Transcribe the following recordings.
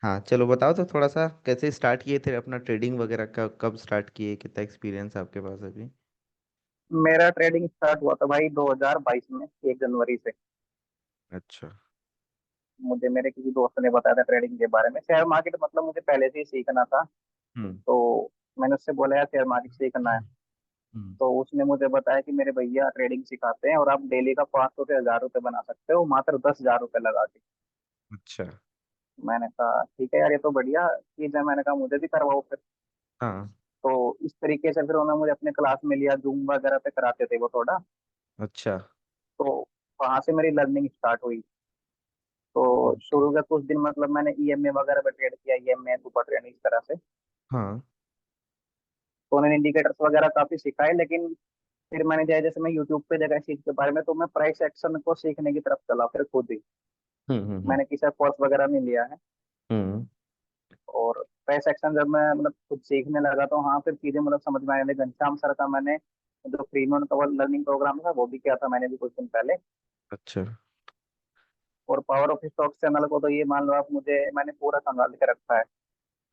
हाँ चलो बताओ तो थोड़ा सा कैसे स्टार्ट किए थे अपना ट्रेडिंग वगैरह का, कब स्टार्ट किए, कितना एक्सपीरियंस है आपके पास अभी। मेरा ट्रेडिंग स्टार्ट हुआ था भाई 2022 में 1 जनवरी से। अच्छा। मुझे मेरे किसी दोस्त ने बताया था ट्रेडिंग के बारे में। शेयर मार्केट मतलब मुझे पहले से ही सीखना था। हम्म। तो मैंने उससे बोला यार शेयर मार्केट सीखना है। हम्म। तो उसने मुझे बताया कि मेरे भैया ट्रेडिंग सिखाते हैं और आप डेली का 500 से 1000 रुपये बना सकते हो मात्र 10,000 रुपये लगा के। अच्छा। मैंने कहा ठीक है यार, ये तो बढ़िया चीज है। मैंने कहा मुझे भी करवाओ फिर। हाँ। तो इस तरीके से फिर उन्होंने मुझे अपने क्लास में लिया, जूम वगैरह पे कराते थे वो थोड़ा। अच्छा। तो वहां से मेरी लर्निंग स्टार्ट हुई। तो ओके। शुरू के कुछ दिन मतलब मैंने ईएमए वगैरह पे ट्रेड किया, ईएमए सुपर ट्रेड इस तरह से। हाँ। तो उन्होंने इंडिकेटर्स वगैरह काफी सिखाए, लेकिन फिर मैंने जैसे जैसे मैं यूट्यूब पे देखा इस चीज के बारे में, तो मैं प्राइस एक्शन को सीखने की तरफ चला फिर खुद ही। हम्म। मैंने किसी कोर्स वगैरह नहीं लिया है। हम्म। और प्राइस एक्शन जब मैं मतलब खुद सीखने लगा तो हाँ फिर चीजें मतलब समझ में आने लगी। घनश्याम सर का मैंने जो प्रीमियम कवर लर्निंग प्रोग्राम था वो भी किया था मैंने भी कुछ दिन पहले। अच्छा। और पावर ऑफ स्टॉक चैनल को तो ये मान लो आप, मुझे मैंने पूरा संभाल के रखा है।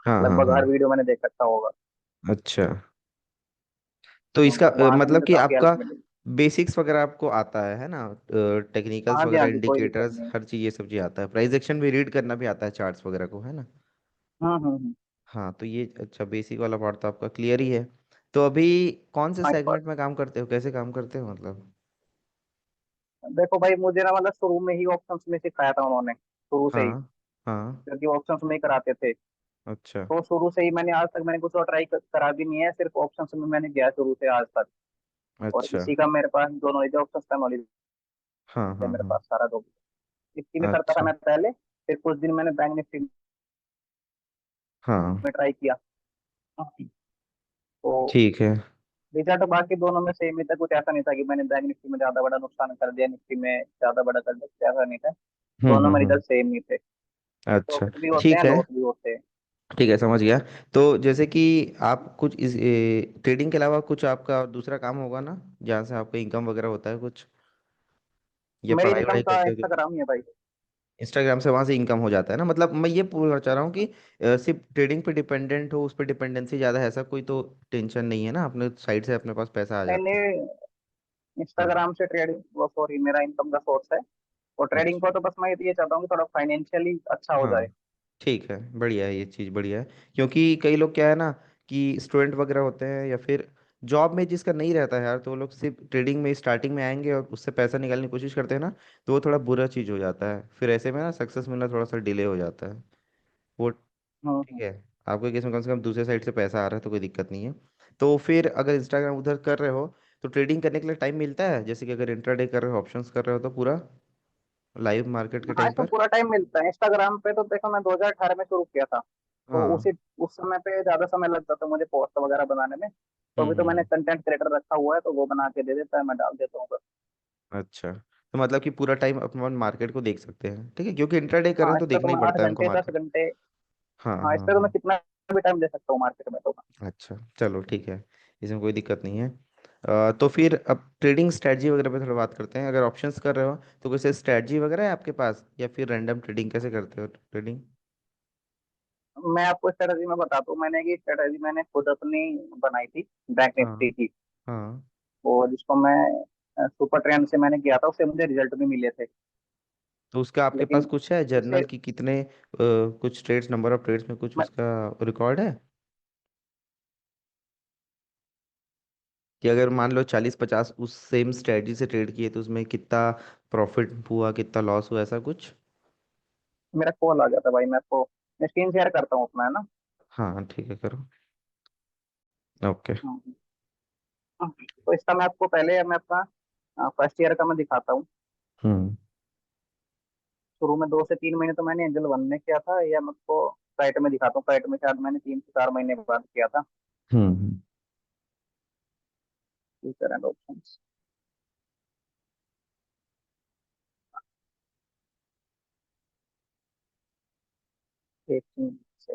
हाँ हाँ लगभग हाँ। हर वीडियो मैंने देख रखा होगा। अच्छा। तो इसका वहां से मतलब मुझे कि काफी हेल्प आपका मिली। बेसिक्स वगैरह आपको आता है ना, टेक्निकल्स हाँ जी हाँ वगैरह, जी, कोई दिक्कत इंडिकेटर्स, नहीं। हर चीज़ ये सब चीज़ आता है, प्राइस एक्शन भी रीड करना भी आता है, चार्ट्स वगैरह को, है ना। हम्म। हाँ तो ये अच्छा बेसिक वाला पार्ट तो आपका क्लियर ही है। तो अभी कौन से हाँ इस बात। सेगमेंट में काम करते हो, कैसे काम करते हो मतलब। देखो भाई, मुझे ना मतलब शुरू में ही ऑप्शंस में सिखाया था उन्होंने, शुरू से ही। हाँ। हाँ। क्योंकि ऑप्शंस में ही कराते थे। अच्छा। तो शुरू से ही मैंने आज तक मैंने कुछ और ट्राई करा भी नहीं है, सिर्फ ऑप्शंस में मैंने गया शुरू से आज तक। और अच्छा। इसी का मेरे पास जो नॉलेज है, ऑप्शंस का नॉलेज हाँ है हाँ मेरे हाँ। पास सारा जो भी। इसी में करता था अच्छा। मैं पहले। फिर कुछ दिन मैंने बैंक निफ्टी हाँ। में ट्राई किया। तो ठीक है। रिजल्ट बाकी दोनों में सेम ही था। कुछ ऐसा नहीं था कि मैंने बैंक निफ्टी में ज्यादा बड़ा नुकसान कर दिया, निफ्टी में ज्यादा बड़ा कर दिया, ऐसा नहीं था। दोनों में हम्म। रिजल्ट सेम ही थे। अच्छा। प्रॉफिट भी होते ठीक हैं, है। लॉस भी होते हैं। ठीक है समझ गया। तो जैसे कि आप कुछ इस ट्रेडिंग के अलावा कुछ आपका दूसरा काम होगा ना, जहाँ से आपका इनकम वगैरह होता है कुछ, या मेरी पढ़ाई इनकम वढ़ाई का करते हो। इंस्टाग्राम ही है भाई। इंस्टाग्राम से वहां से इनकम हो जाता है ना, मतलब मैं ये पूछना चाह रहा हूँ कि सिर्फ ट्रेडिंग पे डिपेंडेंट हो, उस पर डिपेंडेंसी ज़्यादा है, ऐसा कोई तो टेंशन नहीं है ना, अपने साइड से अपने पास पैसा आ नहीं जाता है। नहीं, हाँ। इंस्टाग्राम से ट्रेडिंग वो सॉरी मेरा इनकम का सोर्स है। और ट्रेडिंग अच्छा। को तो बस मैं ये चाहता हूँ कि थोड़ा फाइनेंशियली अच्छा हो हाँ जाए। ठीक है, बढ़िया है, ये चीज़ बढ़िया है। क्योंकि कई लोग क्या है ना, कि स्टूडेंट वगैरह होते हैं या फिर जॉब में जिसका नहीं रहता है यार, तो वो लोग सिर्फ ट्रेडिंग में स्टार्टिंग में आएंगे और उससे पैसा निकालने की कोशिश करते हैं ना, तो वो थोड़ा बुरा चीज़ हो जाता है, फिर ऐसे में ना सक्सेस मिलना थोड़ा सा डिले हो जाता है वो। ठीक हम्म। है। आपके केस में कम से कम दूसरे साइड से पैसा आ रहा है तो कोई दिक्कत नहीं है। तो फिर अगर इंस्टाग्राम उधर कर रहे हो, तो ट्रेडिंग करने के लिए टाइम मिलता है, जैसे कि अगर इंट्राडे कर रहे हो, ऑप्शंस कर रहे हो, तो पूरा लाइव मार्केट के हाँ टाइम इसमें पर। पूरा टाइम मिलता है। इंस्टाग्राम पे तो देखो मैं 2018 में शुरू किया था। तो हाँ। उसी उस समय पे ज्यादा समय लगता था मुझे पोस्ट वगैरह बनाने में। तो अभी तो मैंने हम्म। कंटेंट क्रिएटर रखा हुआ है, तो वो बना के दे देता है, मैं डाल देता हूँ बस। अच्छा, तो मतलब कि पूरा टाइम अपन मार्केट को देख सकते हैं, ठीक है, क्योंकि इंट्राडे कर रहे हाँ हैं इस तो पे तो देखना ही मैं आठ पड़ता है हमको घंटे दस मार्केट। घंटे हाँ हाँ इस हाँ पे तो मैं हाँ। कितना भी टाइम दे सकता हूँ मार्केट में तो। अच्छा चलो ठीक है, इसमें कोई दिक्कत नहीं है। तो फिर अब ट्रेडिंग स्ट्रेटजी वगैरह पे थोड़ा बात करते हैं। अगर ऑप्शंस कर रहे हो तो कैसे स्ट्रेटजी वगैरह है आपके पास, या फिर रैंडम ट्रेडिंग, कैसे करते हो ट्रेडिंग। मैं आपको स्ट्रेटजी में बताता हूँ। मैंने की स्ट्रेटजी मैंने खुद अपनी बनाई थी, बैंक निफ्टी हाँ। की। हाँ। और जिसको मैं सुपर ट्रेंड से मैंने किया था, उससे मुझे रिजल्ट भी मिले थे। तो उसका आपके पास लेकिन कुछ है जर्नल उससे की, कितने कुछ ट्रेड्स, नंबर ऑफ ट्रेड्स में कुछ मैं उसका रिकॉर्ड है, कि अगर मान लो 40 50 उस सेम स्ट्रेटजी से ट्रेड किए तो उसमें कितना प्रॉफिट हुआ, कितना लॉस हुआ, ऐसा कुछ। मेरा कॉल आ गया था भाई। मैं आपको मैं स्क्रीन शेयर करता हूँ अपना, है ना। हाँ ठीक है करो। ओके। हम्म। तो इसका मैं आपको पहले मैं अपना फर्स्ट ईयर का मैं दिखाता हूँ। हम्म। शुरू में 2 से 3 महीने तो मैंने एंजल वन में किया था, या मैं आपको प्राइट में दिखाता हूँ। प्राइट में शायद मैंने 3 से 4 महीने बाद किया था। हम्म। फ्यूचर एंड ऑप्शंस, एक से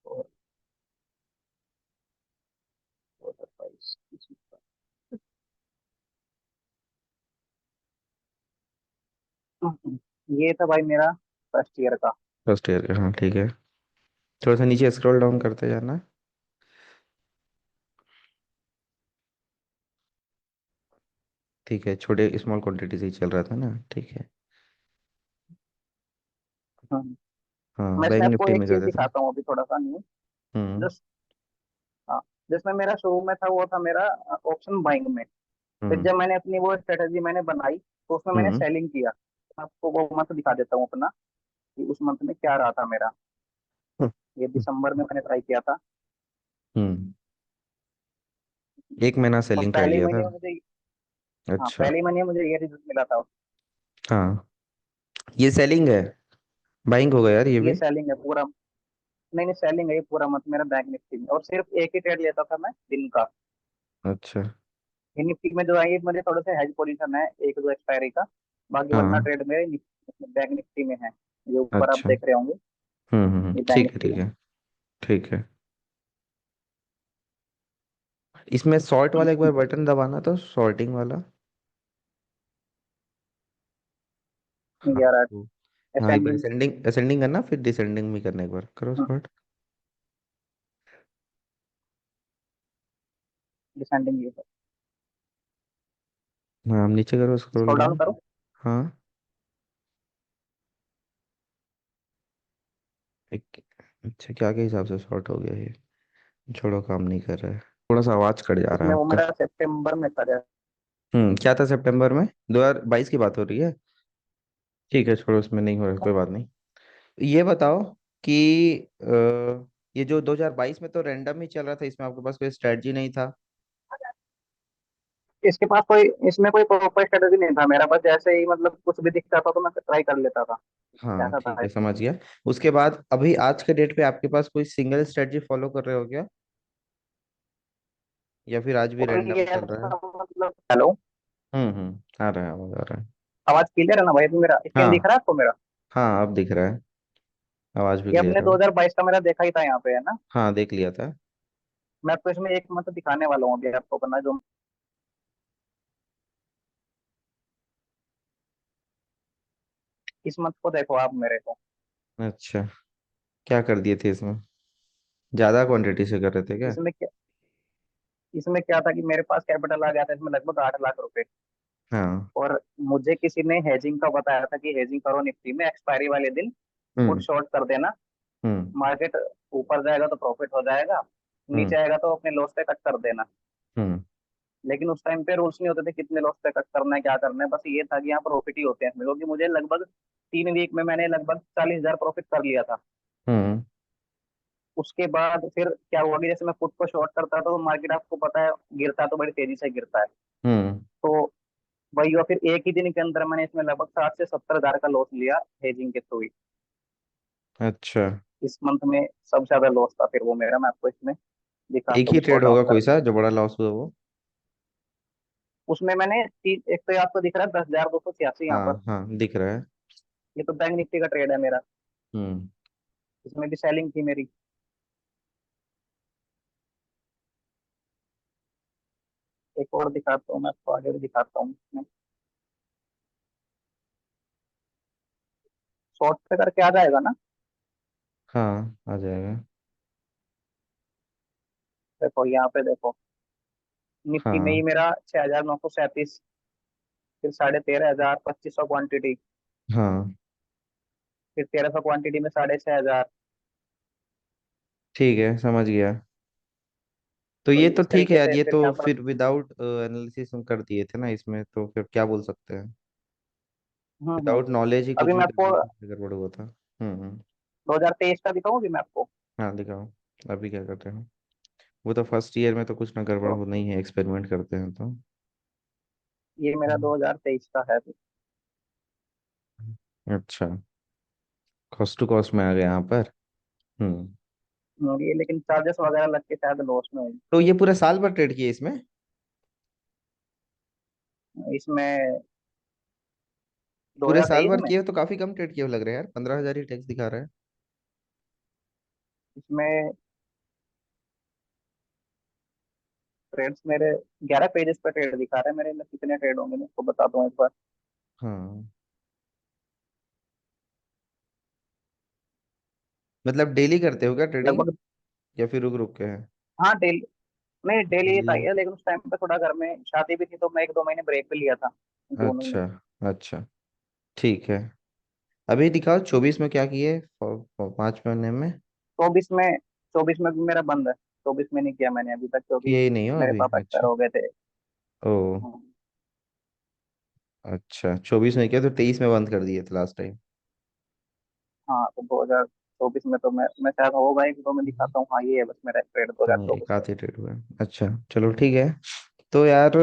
और 2022। ये था भाई मेरा फर्स्ट ईयर का। फर्स्ट ईयर का, हाँ ठीक है। थोड़ा सा नीचे स्क्रॉल डाउन करते जाना। ठीक है, छोटे स्मॉल क्वांटिटी से ही चल रहा था ना, ठीक है। हम्म। हाँ, मैं इसमें बैंक आपको निफ्टी एक में चीज ज़्यादा था। दिखाता हूँ अभी थोड़ा सा न्यू। हम्म। जस्ट, हाँ, जिसमें मेरा शुरू में था वो था मेरा ऑप्शन बाइंग में। फिर हम्म। जब मैंने अपनी वो स्ट्रेटेजी मैंने बनाई तो उसमें मैंने हम्म। सेलिंग किया। मैं आपको वो मंथ दिखा देता हूँ अपना, कि उस मंथ में क्या रहा था मेरा। ये दिसंबर में मैंने ट्राई किया था। हम्म। एक महीना और सेलिंग ट्राई पहले ही किया महीने था। में मुझे, हाँ, अच्छा। पहले ही महीने में मुझे ये रिजल्ट मिला था। हाँ, ये सेलिंग है, बाइंग होगा यार ये ये भी। सेलिंग है पूरा। नहीं नहीं, सेलिंग है ये पूरा मंथ मेरा बैंक निफ्टी में, और सिर्फ एक ही ट्रेड लेता था मैं दिन का। अच्छा। ये निफ्टी में जो है ये मुझे थोड़े से हेज पोजीशन है, एक दो एक्सपायरी का। बाकी वरना हाँ। ट्रेड मेरे बैंक निफ्टी में है। ये ऊपर आप अच्छा। देख रहे होंगे, ये बैंक ठीक है, निफ्टी ठीक है। है। ठीक है। इसमें सॉर्ट वाला एक बार बटन दबाना, तो सॉर्टिंग वाला। हाँ यार, तो, हाँ एक बार असेंडिंग, असेंडिंग असेंडिंग करना, फिर डिसेंडिंग भी करना, एक बार करो सॉर्ट। डिसेंडिंग, ये हाँ, अब नीचे करो, स्क्रॉल स्क्रॉल डाउन डाउन। करो। हाँ। एक, अच्छा, क्या के हिसाब से शॉर्ट हो गया ये? छोड़ो, काम नहीं कर रहा है, थोड़ा सा आवाज कट जा रहा है इसमें वो आपका। मेरा सितंबर में था। क्या था सितंबर में? 2022 की बात हो रही है? ठीक है, छोड़ो, उसमें नहीं हो रहा, कोई बात नहीं। ये बताओ कि ये जो 2022 में तो रैंडम ही चल रहा था, इसमें आपके पास कोई स्ट्रेटजी नहीं था? इसके पास कोई, इसमें कोई प्रॉपर स्ट्रेटेजी नहीं था मेरा, बस जैसे ही मतलब कुछ भी दिखता था तो मैं ट्राई कर लेता था। हाँ ऐसा था ठीक है, इसमें। समझ गया। उसके बाद अभी आज के डेट पे आपके पास कोई सिंगल स्ट्रेटजी फॉलो कर रहे हो क्या, या फिर आज भी कोई रैंडम चल रहा है? ऐसा मतलब, हेलो, आ रहा है, आवाज आ रहा है। आवाज क्लियर है ना भाई? अभी मेरा स्क्रीन दिख हाँ। रहा है आपको मेरा? हाँ, अब दिख रहा है, आवाज भी ये क्लियर अपने है। 2022 का मेरा देखा ही था यहाँ पे, है ना? हाँ, देख लिया था। मैं आपको इसमें एक मंथ दिखाने वाला हूँ अभी आपको करना जो। इस मंथ को देखो आप मेरे को। अच्छा, क्या कर दिए थे इसमें? ज्यादा क्वांटिटी से कर रहे थे क्या? इसमें क्या, इसमें क्या था कि मेरे पास कैपिटल आ गया था इसमें लगभग 8 लाख रुपए। हाँ। और मुझे किसी ने हेजिंग का बताया था कि हेजिंग करो निफ्टी में, एक्सपायरी वाले दिन पुट हम्म। शॉर्ट कर देना। हम्म। मार्केट ऊपर जाएगा तो प्रॉफिट हो जाएगा, हम्म। नीचे आएगा तो अपने लॉस पे कट कर देना। हम्म। लेकिन उस टाइम पे रूल्स नहीं होते थे कितने लॉस पे कट करना है, क्या करना है, बस ये था कि यहाँ प्रॉफिट ही होते हैं इसमें, क्योंकि मुझे लगभग 3 वीक में मैंने लगभग 40,000 प्रॉफिट कर लिया था। हम्म। उसके बाद फिर क्या हुआ कि जैसे मैं पुट को शॉर्ट करता तो मार्केट आपको पता है गिरता तो बड़ी तेजी से गिरता है। हम्म। तो वही हुआ, फिर एक ही दिन के अंदर मैंने इसमें लगभग 60 से 70 हजार का लॉस लिया हेजिंग के थ्रू ही। अच्छा। इस मंथ में सबसे ज्यादा लॉस था फिर वो मेरा। मैं आपको इसमें एक दिखाता ही हूँ, स्क्रॉल ट्रेड डाउन होगा कोई करके। सा जो बड़ा लॉस हुआ वो? उसमें मैंने एक तो आपको दिख रहा है 10,286 यहाँ पर। हाँ हाँ, दिख रहा है। ये तो बैंक निफ्टी का ट्रेड है मेरा। हम्म। इसमें भी सेलिंग थी मेरी। एक और दिखाता हूँ मैं आपको, आगे भी दिखाता हूँ इसमें। शॉर्ट पे करके आ जाएगा ना? हाँ, आ जाएगा। देखो यहाँ पे देखो, निफ्टी में ही हाँ। मेरा 6,937, फिर 13,500, 2,500 क्वांटिटी, हाँ, फिर 1,300 क्वांटिटी में 6,500। ठीक है, समझ गया। तो तो ये तो इस ठीक है तरीके यार, से ये फिर तो यहाँ पर। फिर विदाउट एनालिसिस हम कर दिए थे ना इसमें, तो फिर क्या बोल सकते हैं? हम्म। विदाउट नॉलेज ही अभी कुछ मैं भी कर आपको दिए थे, फिर गड़बड़ हुआ था। 2023 का दिखाऊँ अभी मैं आपको। हाँ, दिखाओ। अभी क्या करते हैं? वो तो फर्स्ट ईयर में तो कुछ ना गड़बड़ तो हो नहीं है, एक्सपेरिमेंट करते हैं तो। ये मेरा हम्म। 2023 का है। अच्छा, कॉस्ट टू कॉस्ट में आ गया यहाँ पर। हम्म। ये लेकिन चार्जेस वगैरह लग के शायद लॉस में हुई। तो ये पूरा साल भर ट्रेड किए इसमें? इसमें पूरे साल 2023 भर में, किए तो काफी कम ट्रेड किए लग रहे हैं यार, 15,000 ही टैक्स दिखा रहा है। इसमें ट्रेड्स मेरे 11 पेजेस पे ट्रेड दिखा रहे हैं मेरे में। कितने ट्रेड होंगे मैं आपको बताता हूँ एक बार। हाँ। मतलब डेली करते हो क्या ट्रेडिंग, लगभग। या फिर रुक रुक के है? हाँ डेली, नहीं डेली था डेली। ये, लेकिन उस टाइम पे थोड़ा घर में शादी भी थी तो मैं 1-2 महीने ब्रेक पे लिया था दोनों में। अच्छा। अच्छा, ठीक है। अभी दिखाओ 24 में क्या किए, 5 महीने में। 24 में भी मेरा बंद है। 24 में नहीं किया मैंने अभी तक, क्योंकि किए ही नहीं हो मेरे अभी, पापा एक्सपायर अच्छा। हो गए थे। ओ। हाँ। अच्छा, 24 में किया तो 23 में बंद कर दिए थे लास्ट टाइम। हाँ, तो 2024 में तो मैं शायद होगा एक दो में दिखाता हूँ, हाँ ये है बस मेरा ट्रेड हाँ, एक 2024 में। आध ही ट्रेड हुआ है। अच्छा, चलो ठीक है। तो यार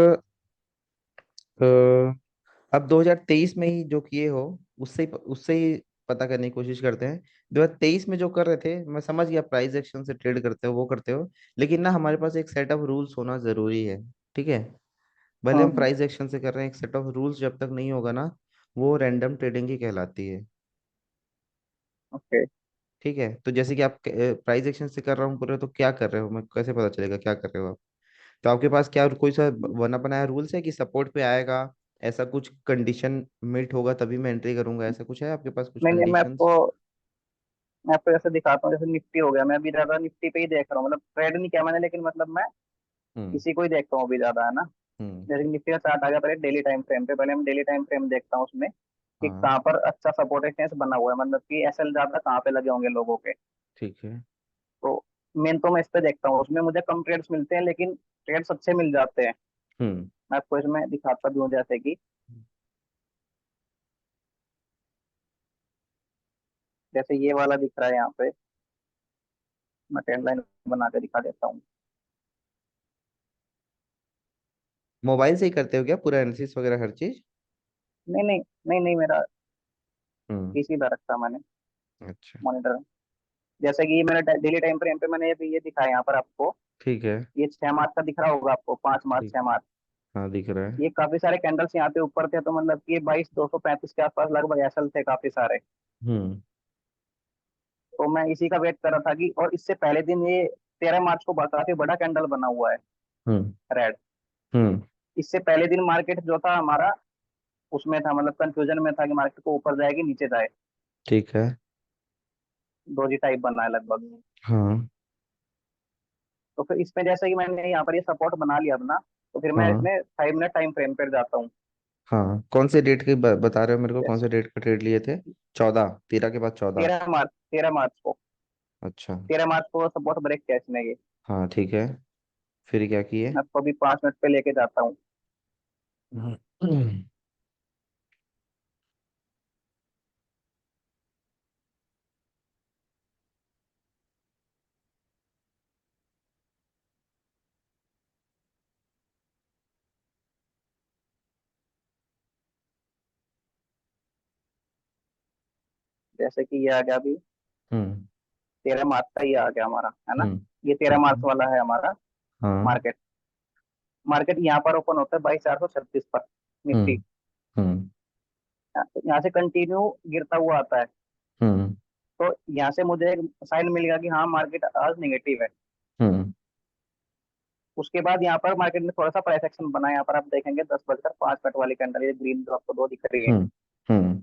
अब 2023 में ही जो किए हो, उससे ही पता करने की कोशिश करते हैं। 2023 में जो कर रहे थे, मैं समझ गया प्राइस एक्शन से ट्रेड करते हो, वो करते हो। लेकिन ना हमारे पास एक सेट ऑफ रूल्स होना जरूरी है। ठीक है। भले हम हम्म। प्राइस एक्शन से कर रहे हैं, एक सेट ऑफ रूल्स जब तक नहीं होगा ना, वो रैंडम ट्रेडिंग ही कहलाती है। ओके। ठीक है, तो जैसे कि आप प्राइस एक्शन से कर रहा हूँ पूरे, तो क्या कर रहे हो, मैं कैसे पता चलेगा क्या कर रहे हो आप? तो आपके पास क्या कोई सा बना बनाया रूल्स है कि सपोर्ट पे आएगा, ऐसा कुछ कंडीशन मीट होगा तभी मैं एंट्री करूंगा, ऐसा कुछ है आपके पास कुछ नहीं नहीं, कंडीशंस? मैं आपको जैसे दिखाता हूँ, जैसे निफ्टी हो गया, मैं अभी ज्यादा निफ्टी पे ही देख रहा हूँ, मतलब ट्रेड नहीं किया मैंने, लेकिन मतलब मैं हम्म। इसी को ही देखता हूँ अभी ज्यादा, है ना। हम्म। जैसे कि निफ्टी का चार्ट आ गया, पहले डेली टाइम फ्रेम पे, पहले हम डेली टाइम फ्रेम देखता हूँ उसमें कि हाँ, कहाँ पर अच्छा सपोर्ट रेजिस्टेंस बना हुआ है, मतलब कि एसएल ज्यादा कहाँ पे लगे होंगे लोगों के। ठीक है। तो मेन तो मैं इस पे देखता हूँ, उसमें मुझे कम ट्रेड्स मिलते हैं लेकिन ट्रेड्स अच्छे मिल जाते हैं। हम्म। मैं आपको इसमें दिखाता भी हूँ, जैसे कि जैसे ये वाला दिख रहा है यहाँ पे, मैं ट्रेंड लाइन बना के दिखा देता हूँ। मोबाइल से ही करते हो क्या पूरा एनालिसिस वगैरह हर चीज? नहीं नहीं, नहीं नहीं, मेरा हम्म। पीसी ला रखा है मैंने, अच्छा, मॉनिटर। जैसे कि ये मैंने डेली टाइम फ्रेम पे मैंने ये दिखाया यहाँ पर आपको। ठीक है। ये 6 मार्च का दिख रहा होगा आपको, 5 मार्च, ठीक। 6 मार्च। हाँ, दिख रहा है। ये काफी सारे कैंडल्स यहाँ पे ऊपर थे, तो मतलब कि 22,235 के आसपास लगभग एसएल थे काफी सारे। हम्म। तो मैं इसी का वेट कर रहा था कि, और इससे पहले दिन ये 13 मार्च को काफी बड़ा कैंडल बना हुआ है, हम्म। रेड। हम्म। इससे पहले दिन मार्केट जो था हमारा, उसमें था, मतलब कंफ्यूजन में था कि मार्केट को ऊपर जाएगी नीचे जाए। ठीक है। डोजी टाइप बना है लगभग। हाँ। तो फिर इसमें जैसे कि मैंने यहाँ पर ये सपोर्ट बना लिया अपना, तो फिर मैं हाँ। इसमें 5 मिनट टाइम फ्रेम पर जाता हूँ। हाँ, कौन से डेट के बता रहे हो मेरे को, कौन जैसे से डेट का ट्रेड लिए थे? 14, 13 के बाद 14। 13 मार्च, 13 मार्च को, अच्छा। 13 मार्च को सपोर्ट ब्रेक किया इसने ये। हाँ, ठीक है। फिर क्या किए? मैं इसको अभी 5 मिनट पे लेके जाता हूँ। जैसे कि ये आ गया अभी, हम्म। 13 मार्च का ये आ गया हमारा, है ना। हम्म। ये तेरह ठीक मार्च है। वाला है हमारा हाँ। मार्केट। मार्केट यहाँ पर ओपन होता है 22,436 पर, निफ्टी। हम्म। हम्म। यहाँ से कंटिन्यू गिरता हुआ आता है। हम्म। तो यहाँ से मुझे एक साइन मिल गया कि हाँ मार्केट आज निगेटिव है। हम्म। उसके बाद यहाँ पर मार्केट में थोड़ा सा प्राइस एक्शन बना है, यहाँ पर आप देखेंगे 10 बजकर 5 मिनट वाली कैंडल, ये ग्रीन जो आपको दो दिख रही है। हम्म। हम्म।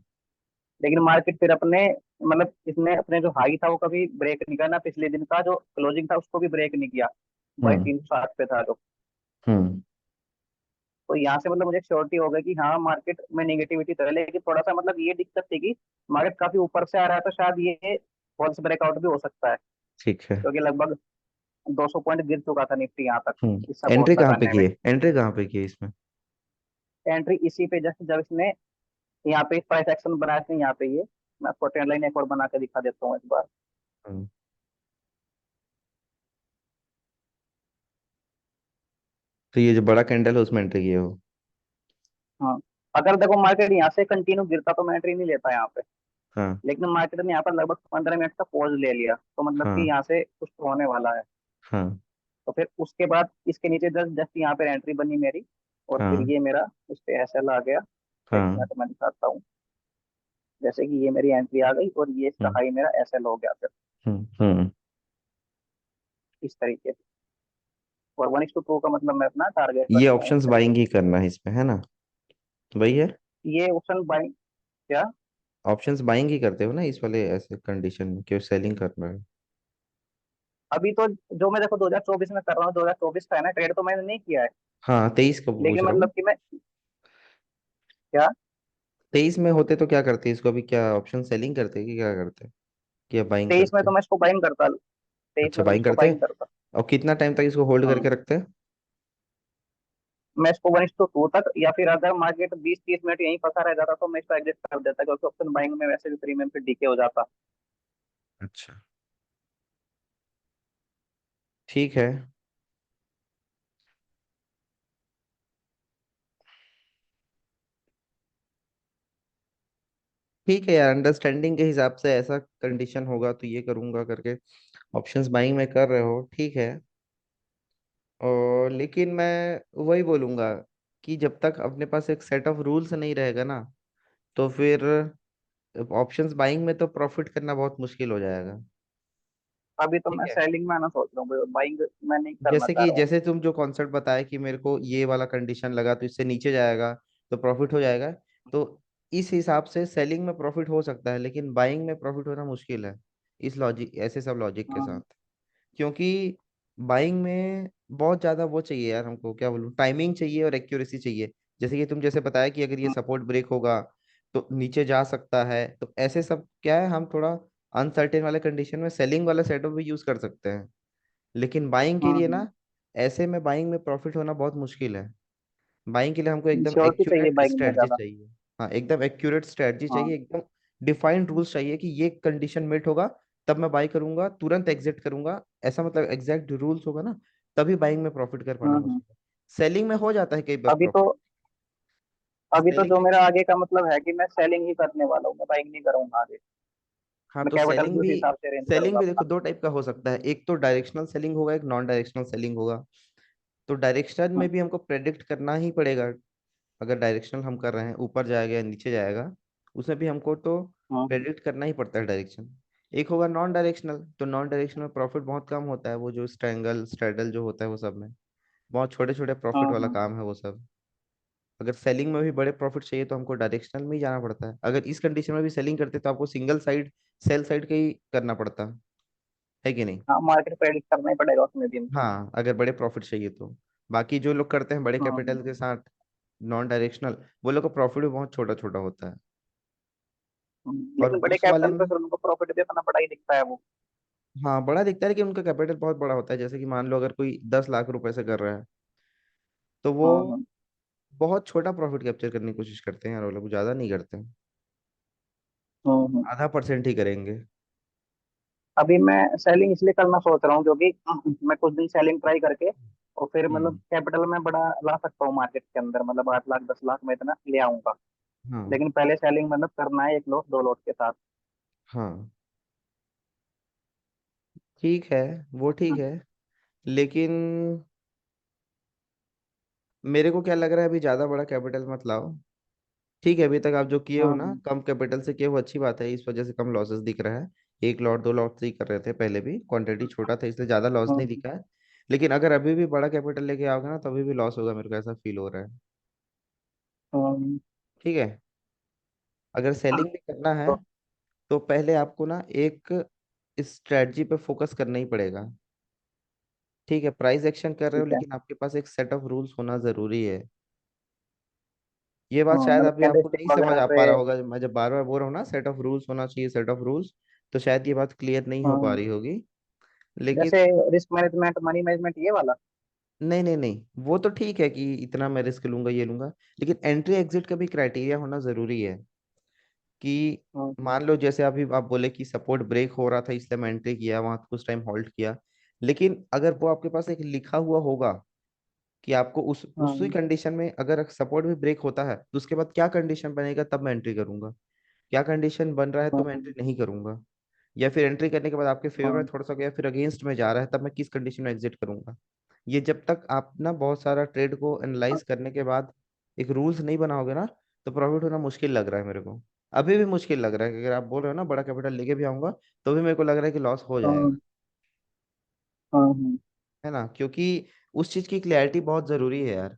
लेकिन मार्केट फिर अपने, मतलब इसने अपने जो हाई था वो कभी ब्रेक नहीं करना, पिछले दिन का जो क्लोजिंग था उसको भी ब्रेक नहीं किया, बाईस हम्म। तीन सौ साठ पे था जो। हम्म। तो यहाँ से मतलब मुझे श्योरिटी हो गई कि हाँ मार्केट में नेगेटिविटी तो है, लेकिन थोड़ा सा मतलब ये दिक्कत थी कि मार्केट काफी ऊपर से आ रहा है, तो शायद ये फॉल्स ब्रेकआउट भी हो सकता है, ठीक है। क्योंकि लगभग 200 पॉइंट गिर चुका था निफ्टी यहाँ तक इस एंट्री सपोर्ट कहाँ पे लगाने में। किए, एंट्री कहाँ पे किए इसमें? एंट्री इसी पे, जस्ट जब इसने यहाँ पे प्राइस एक्शन बनाया इसने यहाँ पे ये, मैं आपको ट्रेंड लाइन एक और बना के दिखा देता हूँ एक बार। हम्म। तो ये जो बड़ा कैंडल है उसमें एंट्री किए हो? हाँ, अगर देखो मार्केट यहाँ से कंटिन्यू गिरता तो मैं एंट्री नहीं लेता यहाँ पे, हाँ। लेकिन मार्केट ने यहाँ पर लगभग 15 मिनट का पॉज ले लिया, तो मतलब कि हाँ। यहाँ से कुछ तो होने वाला है। हाँ। तो फिर उसके बाद इसके नीचे जस्ट जस्ट यहाँ पे एंट्री बनी मेरी, और फिर हाँ। ये मेरा उस पे एसएल आ गया। एक हाँ। मिनट मैं दिखाता हूँ। जैसे कि ये मेरी एंट्री आ गई और ये इसका हम्म। हाई मेरा एसएल हो गया फिर, हम्म। हम्म। इस तरीके से। और 1:2 का मतलब मैं अपना टारगेट ये रखता हूँ इस ऑप्शंस तरीके बाइंग से। ही करना है इसमें, है ना? वही है। ये ऑप्शन बाइंग क्या? ऑप्शंस बाइंग ही करते हो ना इस वाले ऐसे कंडीशन में, क्यों सेलिंग कर रहे हो? अभी तो जो मैं देखो 2024 में कर रहा हूँ, 2024 का है ना, ट्रेड तो मैंने नहीं किया है। हाँ 23 का पूछ लेकिन रहा हूँ। मतलब कि मैं क्या, 23 में होते तो क्या करते इसको, अभी क्या ऑप्शन सेलिंग करते कि क्या करते, क्या बाइंग 23 में करते? तो मैं इसको बाइंग करता, 23 अच्छा में तो मैं बाइंग इसको करते बाइंग हैं। करता। और कितना टाइम तक इसको होल्ड हाँ, करके रखते हैं? मैं इसको 1:2 तक, या फिर अगर मार्केट 20-30 मिनट यहीं फंसा रह जाता तो मैं इसको एग्जिट कर देता, क्योंकि ऑप्शन बाइंग में वैसे भी प्रीमियम फिर डीके हो जाता। अच्छा ठीक है। ठीक है यार, अंडरस्टैंडिंग के हिसाब से ऐसा कंडीशन होगा तो ये करूंगा करके ऑप्शंस बाइंग में कर रहे हो, ठीक है। और लेकिन मैं वही बोलूंगा कि जब तक अपने पास एक सेट ऑफ रूल्स नहीं रहेगा ना, तो फिर ऑप्शंस बाइंग में तो प्रॉफिट करना बहुत मुश्किल हो जाएगा। अभी तो ठीक मैं है। सेलिंग में आना सोच रहा हूँ, बाइंग मैं नहीं करना जैसे चाह कि रहा हूँ। जैसे तुम जो कॉन्सेप्ट बताया कि मेरे को ये वाला कंडीशन लगा तो इससे नीचे जाएगा तो प्रॉफिट हो जाएगा, तो इस हिसाब से सेलिंग में प्रॉफिट हो सकता है लेकिन बाइंग में प्रॉफिट होना मुश्किल है, इस लॉजिक ऐसे सब लॉजिक के साथ। हाँ। क्योंकि बाइंग में बहुत ज्यादा वो चाहिए यार, हमको क्या बोलूं, टाइमिंग चाहिए और एक्यूरेसी चाहिए। जैसे कि तुम जैसे बताया कि अगर ये हाँ। सपोर्ट ब्रेक होगा तो नीचे जा सकता है, तो ऐसे सब क्या है, हम थोड़ा अनसर्टेन वाले कंडीशन में सेलिंग वाला सेटअप भी यूज कर सकते हैं। लेकिन बाइंग के लिए ना, ऐसे में बाइंग में प्रॉफिट होना बहुत मुश्किल है। बाइंग के लिए हमको एकदम श्योरिटी चाहिए एक्यूरेट बाइंग में स्ट्रेटजी ज्यादा। चाहिए। हाँ एकदम एक्यूरेट स्ट्रेटजी चाहिए, हाँ। एकदम डिफाइंड रूल्स चाहिए कि ये कंडीशन मेट होगा तब मैं बाई करूंगा, तुरंत एग्जिट करूंगा, ऐसा मतलब एग्जैक्ट रूल्स होगा ना, तभी बाइंग में प्रॉफिट कर पाना हम्म। मुश्किल है। सेलिंग में हो जाता है कई बार अभी तो प्रॉफिट। अभी तो सेलिंग जो में मेरा भी, आगे का मतलब है कि मैं सेलिंग ही करने वाला हूँ, मैं बाइंग नहीं करूंगा आगे। हाँ मैं तो कैपिटल सेलिंग भी उसी भी, हिसाब से अरेंज सेलिंग करूंगा भी देखो अपना। दो टाइप का हो सकता है, एक तो डायरेक्शनल सेलिंग होगा, एक नॉन डायरेक्शनल सेलिंग होगा। तो डायरेक्शन में हाँ। भी हमको प्रेडिक्ट करना ही पड़ेगा। अगर डायरेक्शनल हम कर रहे हैं, ऊपर जाएगा या नीचे जाएगा, उसमें भी हमको तो हाँ। प्रेडिक्ट करना ही पड़ता है डायरेक्शन। एक होगा नॉन डायरेक्शनल, तो नॉन डायरेक्शनल में प्रॉफिट बहुत कम होता है, वो जो स्ट्रैंगल स्ट्रेडल जो होता है वो सब में बहुत छोटे छोटे प्रॉफिट हाँ। वाला हाँ। काम है वो सब। अगर सेलिंग में भी बड़े प्रॉफिट चाहिए तो हमको डायरेक्शनल में ही जाना पड़ता है। अगर इस कंडीशन में भी सेलिंग करते तो आपको सिंगल साइड, सेल साइड का ही करना पड़ता है कि नहीं? हाँ, मार्केट प्रेडिक्ट करना ही पड़ेगा उसमें भी हमको। हाँ अगर बड़े प्रॉफिट चाहिए तो। बाकी जो लोग करते हैं बड़े हाँ। कैपिटल के साथ नॉन डायरेक्शनल, वो लोग का प्रॉफिट भी बहुत छोटा छोटा होता है। और लेकिन बड़े उस वाले कैपिटल पे में, फिर उनको प्रॉफिट भी अपना बड़ा ही दिखता है वो। हाँ बड़ा दिखता है कि उनका कैपिटल बहुत बड़ा होता है। जैसे कि मान लो अगर कोई 10 लाख रुपए से कर रहा है, तो वो हाँ। हाँ। बहुत छोटा प्रॉफिट कैप्चर करने की कोशिश करते हैं यार, वो लोग ज्यादा नहीं करते हैं, हाँ। हाँ। आधा परसेंट ही करेंगे। अभी मैं सेलिंग इसलिए करना सोच रहा हूँ क्योंकि मैं कुछ दिन सेलिंग ट्राई करके और फिर मतलब हम्म। कैपिटल में बड़ा ला सकता हूँ मार्केट के अंदर, मतलब 8 लाख 10 लाख में इतना ले आऊंगा। हाँ लेकिन पहले सेलिंग मतलब करना है 1 लॉट 2 लॉट के साथ। हाँ ठीक है, वो ठीक है। लेकिन मेरे को क्या लग रहा है, अभी ज्यादा बड़ा कैपिटल मत लाओ। ठीक है, अभी तक आप जो किए हो ना हाँ। कम कैपिटल से किए हो, अच्छी बात है, इस वजह से कम लॉसेस दिख रहा है। 1 लॉट 2 लॉट से ही कर रहे थे पहले भी, क्वांटिटी छोटा था इसलिए ज्यादा लॉस हाँ। नहीं दिखा है। लेकिन अगर अभी भी बड़ा कैपिटल लेके आओगे ना, तभी भी लॉस होगा, मेरे को ऐसा फील हो रहा है। हाँ। ठीक है। अगर हाँ। सेलिंग भी करना है तो तो पहले आपको ना एक स्ट्रेटजी पे फोकस करना ही पड़ेगा। ठीक है, प्राइस एक्शन कर रहे हो ठीक है। लेकिन आपके पास एक सेट ऑफ रूल्स होना जरूरी है। ये बात हाँ, शायद मतलब अभी आपको कैंडलस्टिक नहीं समझ वगैरह आ पे। पा रहा होगा, मैं जब बार बार बोल रहा हूँ ना सेट ऑफ रूल्स होना चाहिए, सेट ऑफ रूल्स, तो शायद ये बात क्लियर नहीं हो पा हाँ, रही होगी। लेकिन जैसे रिस्क मैनेजमेंट, मनी मैनेजमेंट, ये वाला। नहीं नहीं नहीं, वो तो ठीक है कि इतना मैं रिस्क लूंगा ये लूंगा, लेकिन एंट्री एग्जिट का भी क्राइटेरिया होना जरूरी है। कि हाँ। मान लो जैसे अभी आप बोले कि सपोर्ट ब्रेक हो रहा था इसलिए मैं एंट्री किया, वहां कुछ टाइम होल्ड किया, लेकिन अगर वो आपके पास एक लिखा हुआ होगा कि आपको उस उसी हाँ। कंडीशन में अगर सपोर्ट भी ब्रेक होता है तो उसके बाद क्या कंडीशन बनेगा तब मैं एंट्री करूंगा, क्या कंडीशन बन रहा है तो मैं हाँ। एंट्री नहीं करूंगा, या फिर एंट्री करने के बाद आपके फेवर में हाँ। थोड़ा सा गया फिर अगेंस्ट में जा रहा है तब मैं किस कंडीशन में एग्जिट करूंगा। ये जब तक आप ना बहुत सारा ट्रेड को एनालाइज करने के बाद एक रूल्स नहीं बनाओगे ना, तो प्रॉफिट होना मुश्किल लग रहा है मेरे को। अभी भी मुश्किल लग रहा है कि अगर आप बोल रहे हो ना बड़ा कैपिटल लेके भी आऊंगा, तो भी मेरे को लग रहा है कि लॉस हो हाँ। जाएगा। हाँ। हाँ। है ना, क्योंकि उस चीज की क्लैरिटी बहुत जरूरी है यार।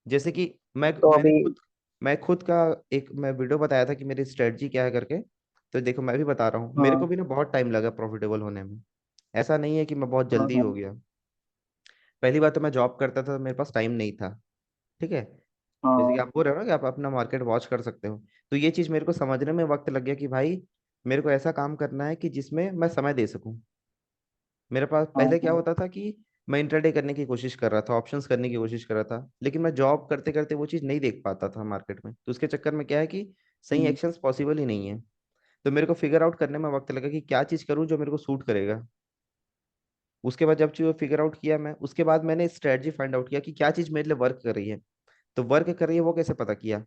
जैसे कि मैं तो मैंने अभी। खुद मैं खुद का एक मैं वीडियो बताया था कि मेरी स्ट्रेटजी क्या है करके। तो देखो मैं भी बता रहा हूँ, मेरे को हाँ भी ना बहुत टाइम लगा प्रॉफिटेबल होने में। ऐसा नहीं है कि मैं बहुत हाँ जल्दी हाँ हो गया। पहली बात तो मैं जॉब करता था, मेरे पास टाइम नहीं था। ठीक है। जैसे कि हाँ। आप बोल रहे हो ना कि आप अपना मार्केट वॉच कर सकते हो, तो ये चीज मेरे को समझने में वक्त लग गया कि भाई मेरे को ऐसा काम करना है कि जिसमें मैं समय दे सकूं। मेरे पास हाँ पहले क्या हाँ। होता था कि मैं इंटरडे करने की कोशिश कर रहा था, ऑप्शंस करने की कोशिश कर रहा था, लेकिन मैं जॉब करते करते वो चीज़ नहीं देख पाता था मार्केट में। तो उसके चक्कर में क्या है कि सही हम्म, एक्शंस पॉसिबल ही नहीं है। तो मेरे को फिगर आउट करने में वक्त लगा कि क्या चीज़ करूं जो मेरे को सूट करेगा। उसके बाद जब चीज़ फिगर आउट किया मैं, उसके बाद मैंने स्ट्रेटजी फाइंड आउट किया कि क्या चीज़ मेरे लिए वर्क कर रही है। तो वर्क कर रही है वो कैसे पता किया?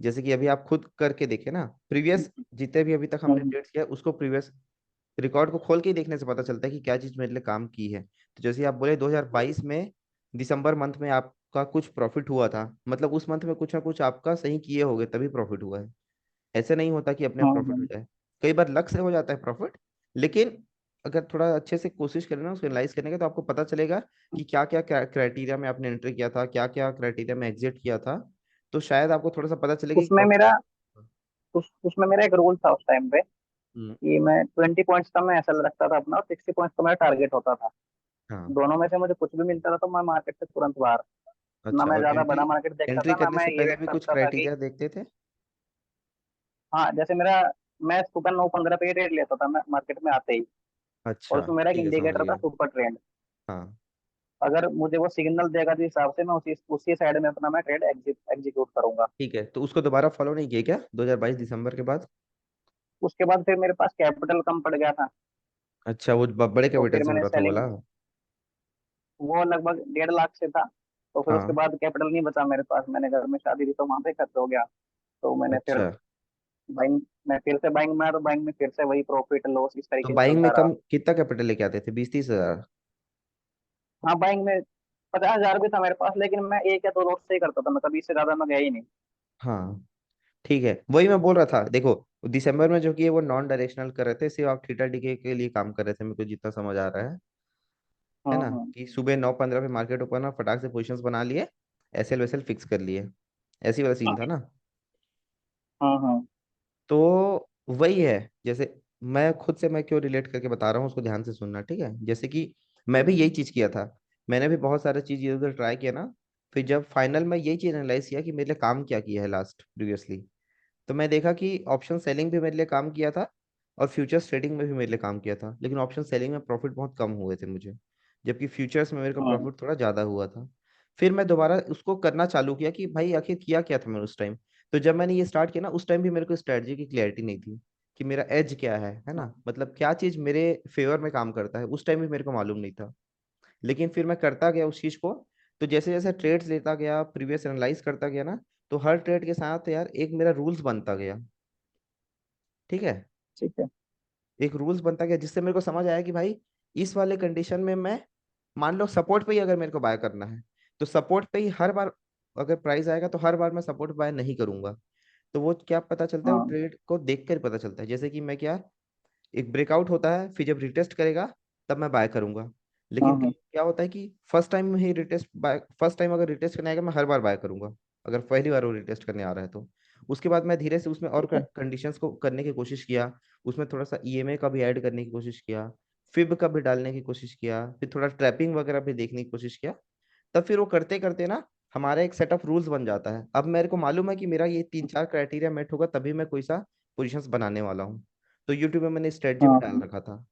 जैसे कि अभी आप खुद करके देखे ना, प्रीवियस जितने भी अभी तक हमने हम्म, ट्रेड्स किया उसको प्रीवियस रिकॉर्ड को खोल के ही देखने से पता चलता है कि क्या चीज मेरे लिए काम की है। तो जैसे आप बोले 2022 में दिसंबर मंथ में आपका कुछ प्रॉफिट हुआ था, मतलब उस मंथ में कुछ ना कुछ आपका सही किए होगे तभी प्रॉफिट हुआ है। ऐसे नहीं होता कि अपने हाँ प्रॉफिट हो हाँ। जाए। कई बार लक से हो जाता है प्रॉफिट, लेकिन अगर थोड़ा अच्छे से कोशिश करें ना उसको एनालाइज करने का, तो आपको पता चलेगा कि क्या क्या क्राइटेरिया में आपने एंटर किया था, क्या क्या क्राइटेरिया में एग्जिट किया था। तो शायद आपको थोड़ा सा पता चलेगा कि उसमें प्रॉफिट। मेरा उसमें मेरा एक रूल था उस टाइम पे, हम्म। कि मैं 20 पॉइंट्स का मैं ऐसा रखता था अपना, और 60 पॉइंट्स का मेरा टारगेट होता था। हाँ। दोनों में से मुझे कुछ भी मिलता था तो मैं मार्केट से तुरंत बाहर। ना अच्छा, मैं और ज्यादा एंट्री बड़ा मार्केट देखता एंट्री था, ना करने मैं से ये पहले वेट भी कुछ करता था कि। क्राइटेरिया देखते थे? हाँ, जैसे मेरा, मैं सुबह 9:15 पे ही ट्रेड लेता था मैं मार्केट में आते ही। और अच्छा उसमें मेरा एक ठीक है, समझ इंडिकेटर था गया। Super trend. हाँ। अगर मुझे वो सिग्नल देगा जिस हिसाब से, मैं उसी उसी साइड में अपना मैं ट्रेड एग्जीक्यूट करूंगा। ठीक है, तो उसको दोबारा फॉलो नहीं किए क्या 2022 दिसंबर के बाद? उसके बाद फिर मेरे पास कैपिटल कम पड़ गया था। अच्छा, वो बड़े तो कैपिटल फिर से हो मैंने रहा था सेलिंग, बोला? वो लगभग 1.5 लाख से था। तो फिर उसके हाँ। बाद कैपिटल नहीं बचा मेरे पास, मैंने घर में शादी थी तो वहां पे खर्च हो गया। तो मैंने फिर अच्छा, बाइंग मैं फिर से बाइंग में आया, तो बाइंग में फिर से वही प्रॉफिट लॉस इस तो तरीके से बाइंग चलता में रहा। कम कितना कैपिटल लेके आते थे, 20-30 हजार? हाँ, बाइंग में 50,000 भी था मेरे पास, लेकिन मैं एक या दो लॉट से ही करता था, मैं कभी इससे ज्यादा मैं गया ही नहीं। हाँ ठीक है, वही मैं बोल रहा था। देखो दिसंबर में जो कि वो नॉन डायरेक्शनल कर रहे थे, सिर्फ आप थीटा डीके के लिए काम कर रहे थे, मेरे को जितना समझ आ रहा है हाँ ना? हाँ कि सुबह 9:15 पे मार्केट ओपन और फटाक से पोजीशंस बना लिए, एसएल वैसेल फिक्स कर लिए, ऐसी वाला सीन था ना? हाँ हाँ तो वही है। जैसे मैं खुद से मैं क्यों रिलेट करके बता रहा हूँ उसको ध्यान से सुनना, ठीक है? जैसे कि मैं भी यही चीज किया था। मैंने भी बहुत सारे चीज इधर उधर ट्राई किया ना। फिर जब फाइनल में यही चीज एनालाइज किया कि मेरे लिए काम क्या किया है लास्ट प्रीवियसली, तो मैं देखा कि ऑप्शन सेलिंग भी मेरे लिए काम किया था, और फ्यूचर्स ट्रेडिंग में भी मेरे लिए काम किया था, लेकिन ऑप्शन सेलिंग में प्रॉफिट बहुत कम हुए थे मुझे, जबकि फ्यूचर्स में मेरे को हाँ। प्रॉफिट थोड़ा ज़्यादा हुआ था। फिर मैं दोबारा उसको करना चालू किया कि भाई आखिर किया क्या था मैंने उस टाइम। तो जब मैंने ये स्टार्ट किया ना, उस टाइम भी मेरे को स्ट्रेटजी की क्लैरिटी नहीं थी कि मेरा एज क्या है ना, मतलब क्या चीज़ मेरे फेवर में काम करता है, उस टाइम भी मेरे को मालूम नहीं था। लेकिन फिर मैं करता गया उस चीज़ को। तो जैसे जैसे ट्रेड्स लेता गया, प्रीवियस एनालाइज करता गया ना, तो हर ट्रेड के साथ यार एक मेरा रूल्स बनता गया। ठीक है। ठीक है। एक रूल्स बनता गया जिससे मेरे को समझ आया कि भाई इस वाले कंडीशन में मैं, मान लो सपोर्ट पे ही अगर मेरे को बाय करना है, तो सपोर्ट पे ही हर बार अगर प्राइस आएगा तो हर बार मैं सपोर्ट बाय नहीं करूंगा। तो वो क्या पता चलता है, वो हाँ ट्रेड को देख कर पता चलता है। जैसे कि मैं क्या, एक ब्रेकआउट होता है, फिर जब रिटेस्ट करेगा तब मैं बाय करूंगा। हाँ लेकिन हाँ क्या होता है कि फर्स्ट टाइम में ही रिटेस्ट बाय, फर्स्ट टाइम अगर रिटेस्ट करने आएगा मैं हर बार बाय करूंगा, अगर पहली बार वो रिटेस्ट करने आ रहा है तो। उसके बाद मैं धीरे से उसमें और ठीक है। कंडीशंस को करने की कोशिश किया, उसमें थोड़ा सा ईएमए का भी ऐड करने की कोशिश किया, फिब का भी डालने की कोशिश किया, फिर थोड़ा ट्रैपिंग वगैरह भी देखने की कोशिश किया। तब फिर वो करते करते ना हमारा एक सेट ऑफ रूल्स बन जाता है। अब मेरे को मालूम है कि मेरा ये 3-4 क्राइटेरिया मेट होगा तभी मैं कोई सा पोजीशंस बनाने वाला हूँ। तो यूट्यूब में मैंने स्ट्रेटजी भी हाँ डाल हाँ रखा था।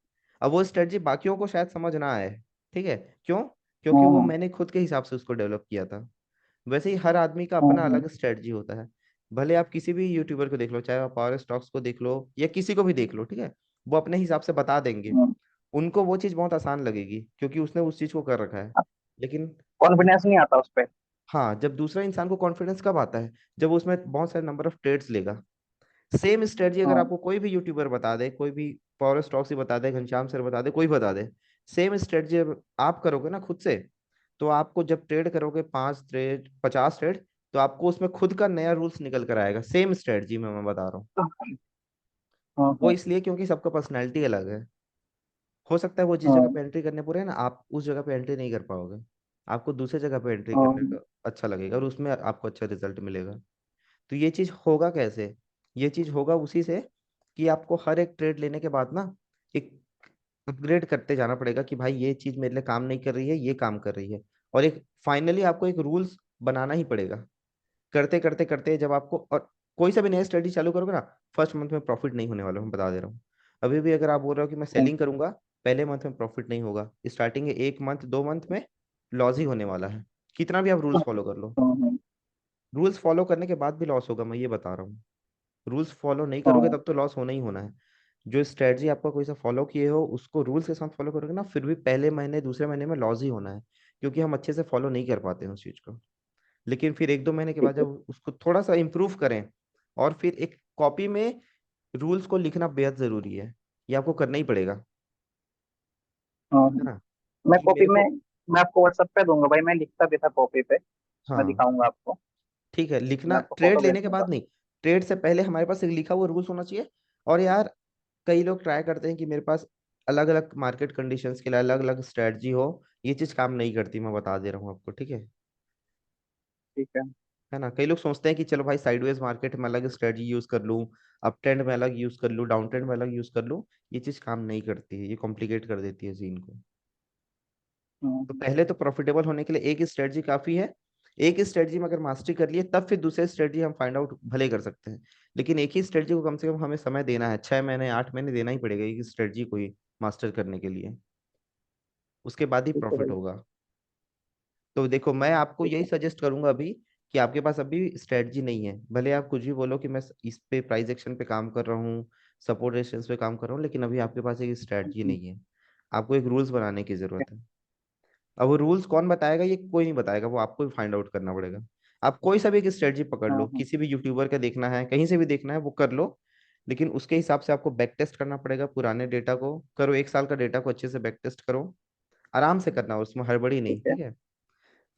अब वो स्ट्रेटजी बाकियों को शायद समझ ना आए। ठीक है। क्यों? क्योंकि हाँ वो हाँ मैंने खुद के हिसाब से उसको डेवलप किया था। वैसे ही हर आदमी का हाँ अपना हाँ अलग स्ट्रेटजी होता है। भले आप किसी भी यूट्यूबर को देख लो, चाहे आप पावर स्टॉक्स को देख लो या किसी को भी देख लो, ठीक है, वो अपने हिसाब से बता देंगे। हाँ। उनको वो चीज़ बहुत आसान लगेगी क्योंकि उसने उस चीज़ को कर रखा है। लेकिन कॉन्फिडेंस नहीं आता उस पर। हाँ, जब दूसरा इंसान को कॉन्फिडेंस कब आता है, जब वो उसमें बहुत सारे नंबर ऑफ ट्रेड्स लेगा। सेम स्ट्रेटजी अगर हाँ आपको कोई भी यूट्यूबर बता दे, कोई भी पावर स्टॉक्स ही बता दे, घनश्याम सर बता दे, कोई बता दे, सेम स्ट्रेटजी आप करोगे ना खुद से, तो आपको जब ट्रेड करोगे 5 ट्रेड 50 ट्रेड, तो आपको उसमें खुद का नया रूल्स निकल कर आएगा, सेम स्ट्रेटजी में मैं बता रहा हूँ। हाँ वो हाँ इसलिए क्योंकि सबका पर्सनैलिटी अलग है। हो सकता है वो जिस जगह हाँ पे एंट्री करने पूरे हैं ना, आप उस जगह पे एंट्री नहीं कर पाओगे। आपको दूसरे जगह पे एंट्री करने हाँ का अच्छा लगेगा और उसमें आपको अच्छा रिजल्ट मिलेगा। तो ये चीज होगा कैसे? ये चीज होगा उसी से कि आपको हर एक ट्रेड लेने के बाद ना एक अपग्रेड करते जाना पड़ेगा कि भाई ये चीज मेरे लिए काम नहीं कर रही है, ये काम कर रही है। और एक फाइनली आपको एक रूल्स बनाना ही पड़ेगा। करते करते करते जब आपको, और कोई सा भी नया स्टडी चालू करोगे ना, फर्स्ट मंथ में प्रॉफिट नहीं होने वाला, मैं बता दे रहा हूँ। अभी भी अगर आप बोल रहे हो कि मैं हम्म, सेलिंग करूंगा, पहले मंथ में प्रॉफिट नहीं होगा, स्टार्टिंग के 1 मंथ 2 मंथ में लॉस ही होने वाला है, कितना भी आप रूल्स फॉलो कर लो। हम्म, रूल्स फॉलो करने के बाद भी लॉस होगा, मैं ये बता रहा हूँ। रूल्स फॉलो नहीं करोगे हम्म, तब तो लॉस होना ही होना है। जो स्ट्रेटजी आपका कोई सा फॉलो किए हो उसको रूल्स के साथ फॉलो करोगे ना, फिर भी पहले महीने दूसरे महीने में लॉस ही होना है, क्योंकि हम अच्छे से फॉलो नहीं कर पाते हैं उस चीज को। लेकिन फिर 1-2 महीने के ठीक बाद है। जब उसको थोड़ा सा इम्प्रूव करें, और फिर एक कॉपी में रूल्स को लिखना बेहद जरूरी है, ये आपको करना ही पड़ेगा, है ना? मैं कि कॉपी मेरे में, को, मैं आपको व्हाट्सएप पे दूंगा भाई, मैं लिखता भी था कॉपी पे। मैं हाँ दिखाऊंगा आपको। ठीक है, मैं लिखना आपको ट्रेड फोटो भेज लेने के दूंगा। बाद नहीं, ट्रेड से पहले हमारे पास एक लिखा हुआ रूल्स होना चाहिए। और यार कई लोग ट्राई करते हैं कि मेरे पास अलग अलग मार्केट कंडीशंस के लिए अलग अलग स्ट्रेटजी हो, ये चीज काम नहीं करती, मैं बता दे रहा हूँ आपको, ठीक है? ठीक है। है ना, कई लोग सोचते हैं कि चलो भाई साइडवेज मार्केट में अलग स्ट्रेटजी यूज कर लूँ, अप ट्रेंड में अलग यूज कर लूँ, डाउन ट्रेंड में अलग यूज कर लूँ। ये चीज काम नहीं करती है, ये कॉम्प्लिकेट कर देती है सीन को। तो हम्म, पहले तो प्रॉफिटेबल होने के लिए एक ही स्ट्रेटजी काफी है। एक ही स्ट्रेटजी में अगर मास्टरी कर लिए तब फिर दूसरे स्ट्रेटजी हम फाइंड आउट भले कर सकते हैं। लेकिन एक ही स्ट्रेटजी को कम से कम हमें समय देना है, 6 महीने 8 महीने देना ही पड़ेगा एक ही स्ट्रेटजी को ही मास्टर करने के लिए, उसके बाद ही ठीक है प्रॉफिट भाई। होगा। तो देखो मैं आपको ठीक यही है। सजेस्ट करूंगा अभी, कि आपके पास अभी स्ट्रेटजी नहीं है, भले आप कुछ भी बोलो कि मैं इस पे प्राइस एक्शन पे काम कर रहा हूँ, सपोर्ट रेजिस्टेंस पे काम कर रहा हूँ, लेकिन अभी आपके पास एक स्ट्रेटजी हम्म, नहीं है। आपको एक रूल्स बनाने की जरूरत है। अब वो रूल्स कौन बताएगा? ये कोई नहीं बताएगा, वो आपको ही फाइंड आउट करना पड़ेगा। आप कोई सा भी एक स्ट्रेटजी पकड़ लो, हम्म, किसी भी यूट्यूबर का देखना है, कहीं से भी देखना है वो कर लो। लेकिन उसके हिसाब से आपको बैक टेस्ट करना पड़ेगा, पुराने डेटा को करो, 1 साल का डेटा को अच्छे से बैक टेस्ट करो। आराम से करना, उसमें हड़बड़ी नहीं, ठीक है। ठीक है?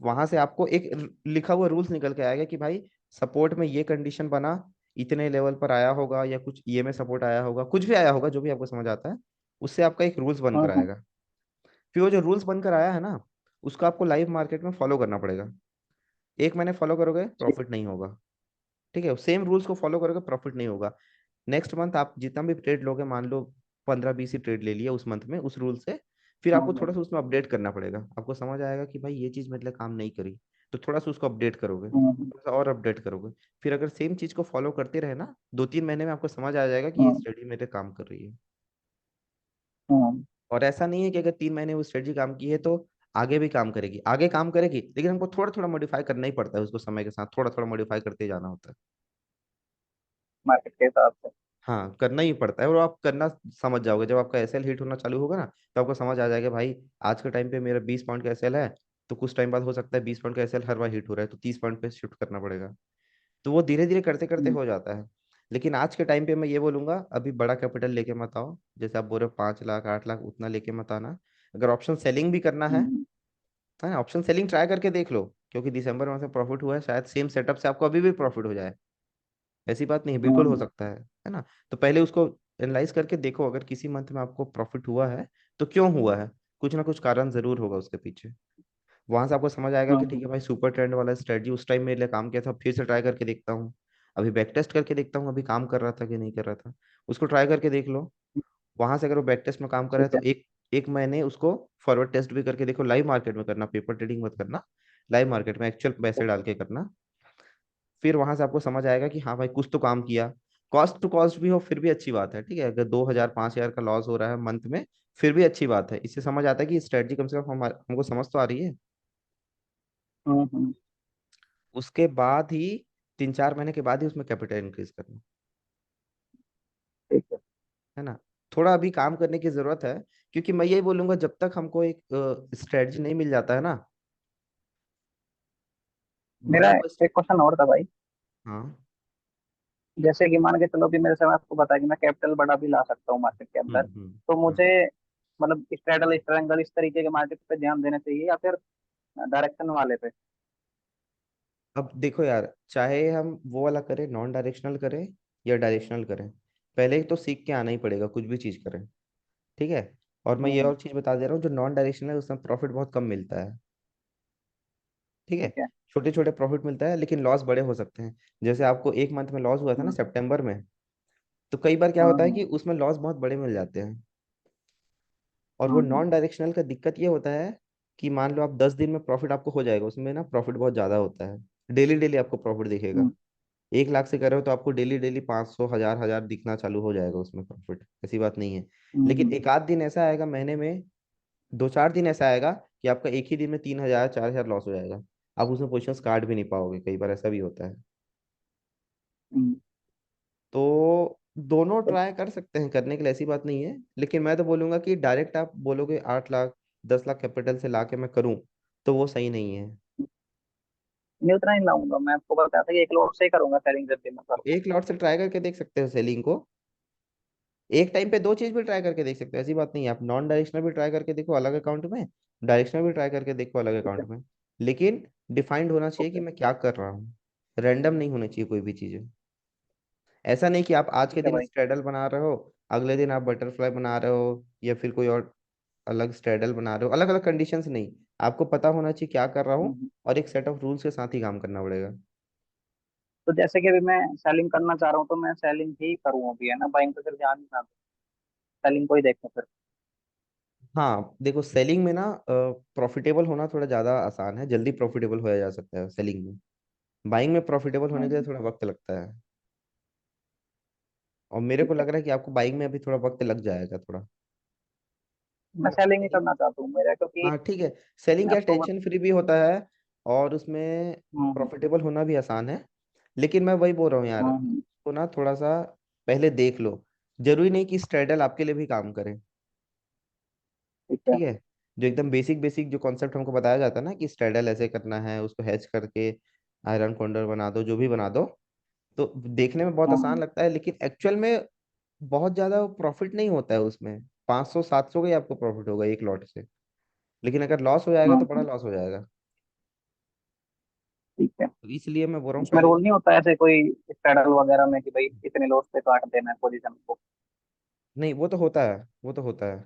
वहां से आपको एक लिखा हुआ रूल्स निकल के आएगा कि भाई सपोर्ट में ये कंडीशन बना, इतने लेवल पर आया होगा, या कुछ ये में सपोर्ट आया होगा, कुछ भी आया होगा, जो भी आपको समझ आता है, उससे आपका एक रूल्स बनकर हम्म, आएगा। फिर वो जो रूल्स बनकर आया है ना, उसको आपको लाइव मार्केट में फॉलो करना पड़ेगा। 1 महीने फॉलो करोगे ठीक। प्रॉफिट नहीं होगा, ठीक है? सेम रूल्स को फॉलो करोगे प्रॉफिट नहीं होगा। नेक्स्ट मंथ आप जितना भी ट्रेड लोगे, मान लो 15-20 ही ट्रेड ले लिया उस मंथ में उस रूल से, फिर आपको हम्म, थोड़ा सा उसमें अपडेट करना पड़ेगा, आपको समझ आएगा कि भाई ये चीज मेरे लिए काम नहीं करी, तो थोड़ा सा उसको अपडेट करोगे, हम्म, थोड़ा सा और अपडेट करोगे। फिर अगर सेम चीज को फॉलो करते रहे ना, 2-3 महीने में आपको समझ आ जाएगा कि ये हम्म, स्ट्रेटजी मेरे काम कर रही है। हम्म, और ऐसा नहीं है कि अगर 3 महीने वो स्ट्रेटजी काम की है तो आगे भी काम करेगी, आगे काम करेगी, लेकिन हमको थोड़ा थोड़ा मॉडिफाई करना ही पड़ता है उसको, समय के साथ थोड़ा थोड़ा मॉडिफाई करते जाना होता है। मार्केट के हिसाब से। हाँ करना ही पड़ता है, और आप करना समझ जाओगे जब आपका एसएल हिट होना चालू होगा ना, तो आपको समझ आ जाएगा भाई आज के टाइम पे मेरा 20 पॉइंट का एसएल है, तो कुछ टाइम बाद हो सकता है 20 पॉइंट का एसएल हर बार हिट हो रहा है तो 30 पॉइंट पे शिफ्ट करना पड़ेगा। तो वो धीरे धीरे करते करते हम्म, हो जाता है। लेकिन आज के टाइम पे मैं ये बोलूंगा, अभी बड़ा कैपिटल लेके मत आओ, जैसे आप बोल रहे हो 5 लाख 8 लाख उतना लेके मत आना। अगर ऑप्शन सेलिंग भी करना हम्म, है ना, ऑप्शन सेलिंग ट्राई करके देख लो, क्योंकि दिसंबर में से प्रॉफिट हुआ है, शायद सेम सेटअप से आपको अभी भी प्रॉफिट हो जाए। ऐसी बात नहीं है, बिल्कुल हो हम्म, सकता है ना? तो पहले उसको एनालाइज करके देखो, अगर किसी मंथ में आपको प्रॉफिट हुआ है तो क्यों हुआ है, कुछ ना कुछ कारण जरूर होगा उसके पीछे। वहां से आपको समझ आएगा कि ठीक हम्म, है भाई सुपर ट्रेंड वाला स्ट्रेटजी उस टाइम मेरे लिए काम किया था, फिर से ट्राई करके देखता हूँ, अभी बैक टेस्ट करके देखता हूँ अभी काम कर रहा था कि नहीं कर रहा था, उसको ट्राई करके देख लो। वहां से अगर वो बैक टेस्ट में काम कर रहा है ठीक तो है। एक एक महीने उसको फॉरवर्ड टेस्ट भी करके देखो, लाइव मार्केट में करना, पेपर ट्रेडिंग मत करना, लाइव मार्केट में एक्चुअल पैसे डाल के करना। फिर वहां से आपको समझ आएगा कि हाँ भाई कुछ तो काम किया। कॉस्ट टू कॉस्ट भी हो फिर भी अच्छी बात है, ठीक है? अगर 2,000 5,000 का लॉस हो रहा है मंथ में, फिर भी अच्छी बात है, इससे समझ आता है कि स्ट्रेटजी कम से कम हमको समझ तो आ रही है। हम्म, उसके बाद ही 3-4 महीने के बाद ही उसमें कैपिटल इंक्रीज करना, ठीक है। है ना? थोड़ा अभी काम करने की जरूरत है, क्योंकि मैं यही बोलूंगा जब तक हमको एक स्ट्रेटजी नहीं मिल जाता है ना, मेरा बड़ा कोई। एक क्वेश्चन और था भाई। हाँ। जैसे कि मान के चलो कि मेरे से मैं आपको बता कि मैं कैपिटल बड़ा भी ला सकता हूँ मार्केट के अंदर, तो हाँ। मुझे मतलब स्ट्रेडल स्ट्रेंगल इस तरीके के मार्केट पे ध्यान देना चाहिए या फिर डायरेक्शन वाले पे? अब देखो यार, चाहे हम वो वाला करें, नॉन डायरेक्शनल करें या डायरेक्शनल करें, पहले तो सीख के आना ही पड़ेगा कुछ भी चीज करें, ठीक है? और मैं ये हम्म, और चीज बता दे रहा हूँ, जो नॉन डायरेक्शनल है उसमें प्रॉफिट बहुत कम मिलता है। ठीक है। ठीक है। छोटे छोटे प्रॉफिट मिलता है लेकिन लॉस बड़े हो सकते हैं। जैसे आपको एक मंथ में लॉस हुआ था ना हम्म। सितंबर में, तो कई बार क्या होता है हम्म। कि उसमें लॉस बहुत बड़े मिल जाते हैं। और वो हम्म। नॉन डायरेक्शनल का दिक्कत ये होता है कि मान लो आप 10 दिन में प्रॉफिट आपको हो जाएगा, उसमें ना प्रॉफिट बहुत ज़्यादा होता है। डेली डेली आपको प्रॉफिट दिखेगा। हम्म। 1 लाख से कर रहे हो तो आपको डेली डेली 500 हजार हजार दिखना चालू हो जाएगा उसमें प्रॉफिट, ऐसी बात नहीं है। लेकिन हम्म। एक आध दिन ऐसा आएगा महीने में, 2 4 दिन ऐसा आएगा कि आपका एक ही दिन में 3 हजार 4 हजार लॉस हो जाएगा। आप उसमें पोजिशंस काट भी नहीं पाओगे, कई बार ऐसा भी होता है। हम्म। तो दोनों तो ट्राई कर सकते हैं करने के लिए, ऐसी बात नहीं है। लेकिन मैं तो बोलूंगा कि डायरेक्ट आप बोलोगे 8 लाख 10 लाख कैपिटल से ला के मैं करूं, तो वो सही नहीं है। मैं उतना नहीं लाऊंगा, मैं आपको बताया था कि एक लोट से ही करूंगा सेलिंग करके मैं तो करूंगा। एक लॉट से ट्राई करके देख सकते हो सेलिंग को। एक टाइम पे दो चीज भी ट्राई करके देख सकते हो, ऐसी बात नहीं है। आप नॉन डायरेक्शनल भी ट्राई करके देखो अलग अकाउंट में, डायरेक्शनल भी ट्राई करके देखो अलग ठीक है। अकाउंट में। लेकिन डिफाइंड होना चाहिए कि ओके। मैं क्या कर रहा हूँ। रैंडम नहीं होनी चाहिए कोई भी चीजें। ऐसा नहीं कि आप आज के ठीक है दिन भाई। स्ट्रेडल बना रहे हो, अगले दिन आप बटरफ्लाई बना रहे हो, या फिर कोई और अलग स्ट्रेडल बना रहे हो। अलग अलग कंडीशंस नहीं, आपको पता होना चाहिए क्या कर रहा हूँ। हम्म। और एक सेट ऑफ रूल्स के साथ ही काम करना पड़ेगा। तो जैसे कि अभी मैं सेलिंग करना चाह रहा हूँ, तो मैं सेलिंग ही करूँ अभी, है ना, बाइंग पे फिर ध्यान नहीं ना दूं, सेलिंग को ही देखूँ फिर। हाँ देखो, सेलिंग में ना प्रॉफिटेबल होना थोड़ा ज़्यादा आसान है, जल्दी प्रॉफिटेबल होया जा सकता है सेलिंग में। बाइंग में प्रॉफिटेबल होने के लिए हम्म। थोड़ा वक्त लगता है। और मेरे ठीक को है। लग रहा है कि आपको बाइंग में अभी थोड़ा वक्त लग जाएगा थोड़ा। मैं तो सेलिंग ही सेलिंग, करना चाहता हूँ मेरा, क्योंकि हाँ ठीक है। सेलिंग मैं क्या आपको टेंशन फ्री भी होता है, और उसमें हम्म। प्रॉफिटेबल होना भी आसान है। लेकिन मैं वही बोल रहा हूँ यार, तो ना थोड़ा सा पहले देख लो। जरूरी नहीं कि स्ट्रेडल आपके लिए भी काम करे। ठीक है। ठीक है। जो एकदम बेसिक बेसिक जो कॉन्सेप्ट हमको बताया जाता है ना कि स्ट्रेडल ऐसे करना है, उसको हैच करके आयरन कोंडर बना दो, जो भी बना दो, तो देखने में बहुत आसान हम्म। लगता है लेकिन एक्चुअल में बहुत ज्यादा प्रॉफिट नहीं होता है उसमें। 500 700 का ही आपको प्रॉफिट होगा एक लॉट से। लेकिन अगर लॉस हो जाएगा तो बड़ा हम्म। लॉस हो जाएगा। ठीक है। तो इसलिए मैं बोल रहा हूँ उसमें पहले रोल तो। नहीं होता ऐसे कोई स्पेडल वगैरह में कि भाई इतने लोड पे काट देना है पोजीशन को? नहीं, वो तो होता है, वो तो होता है,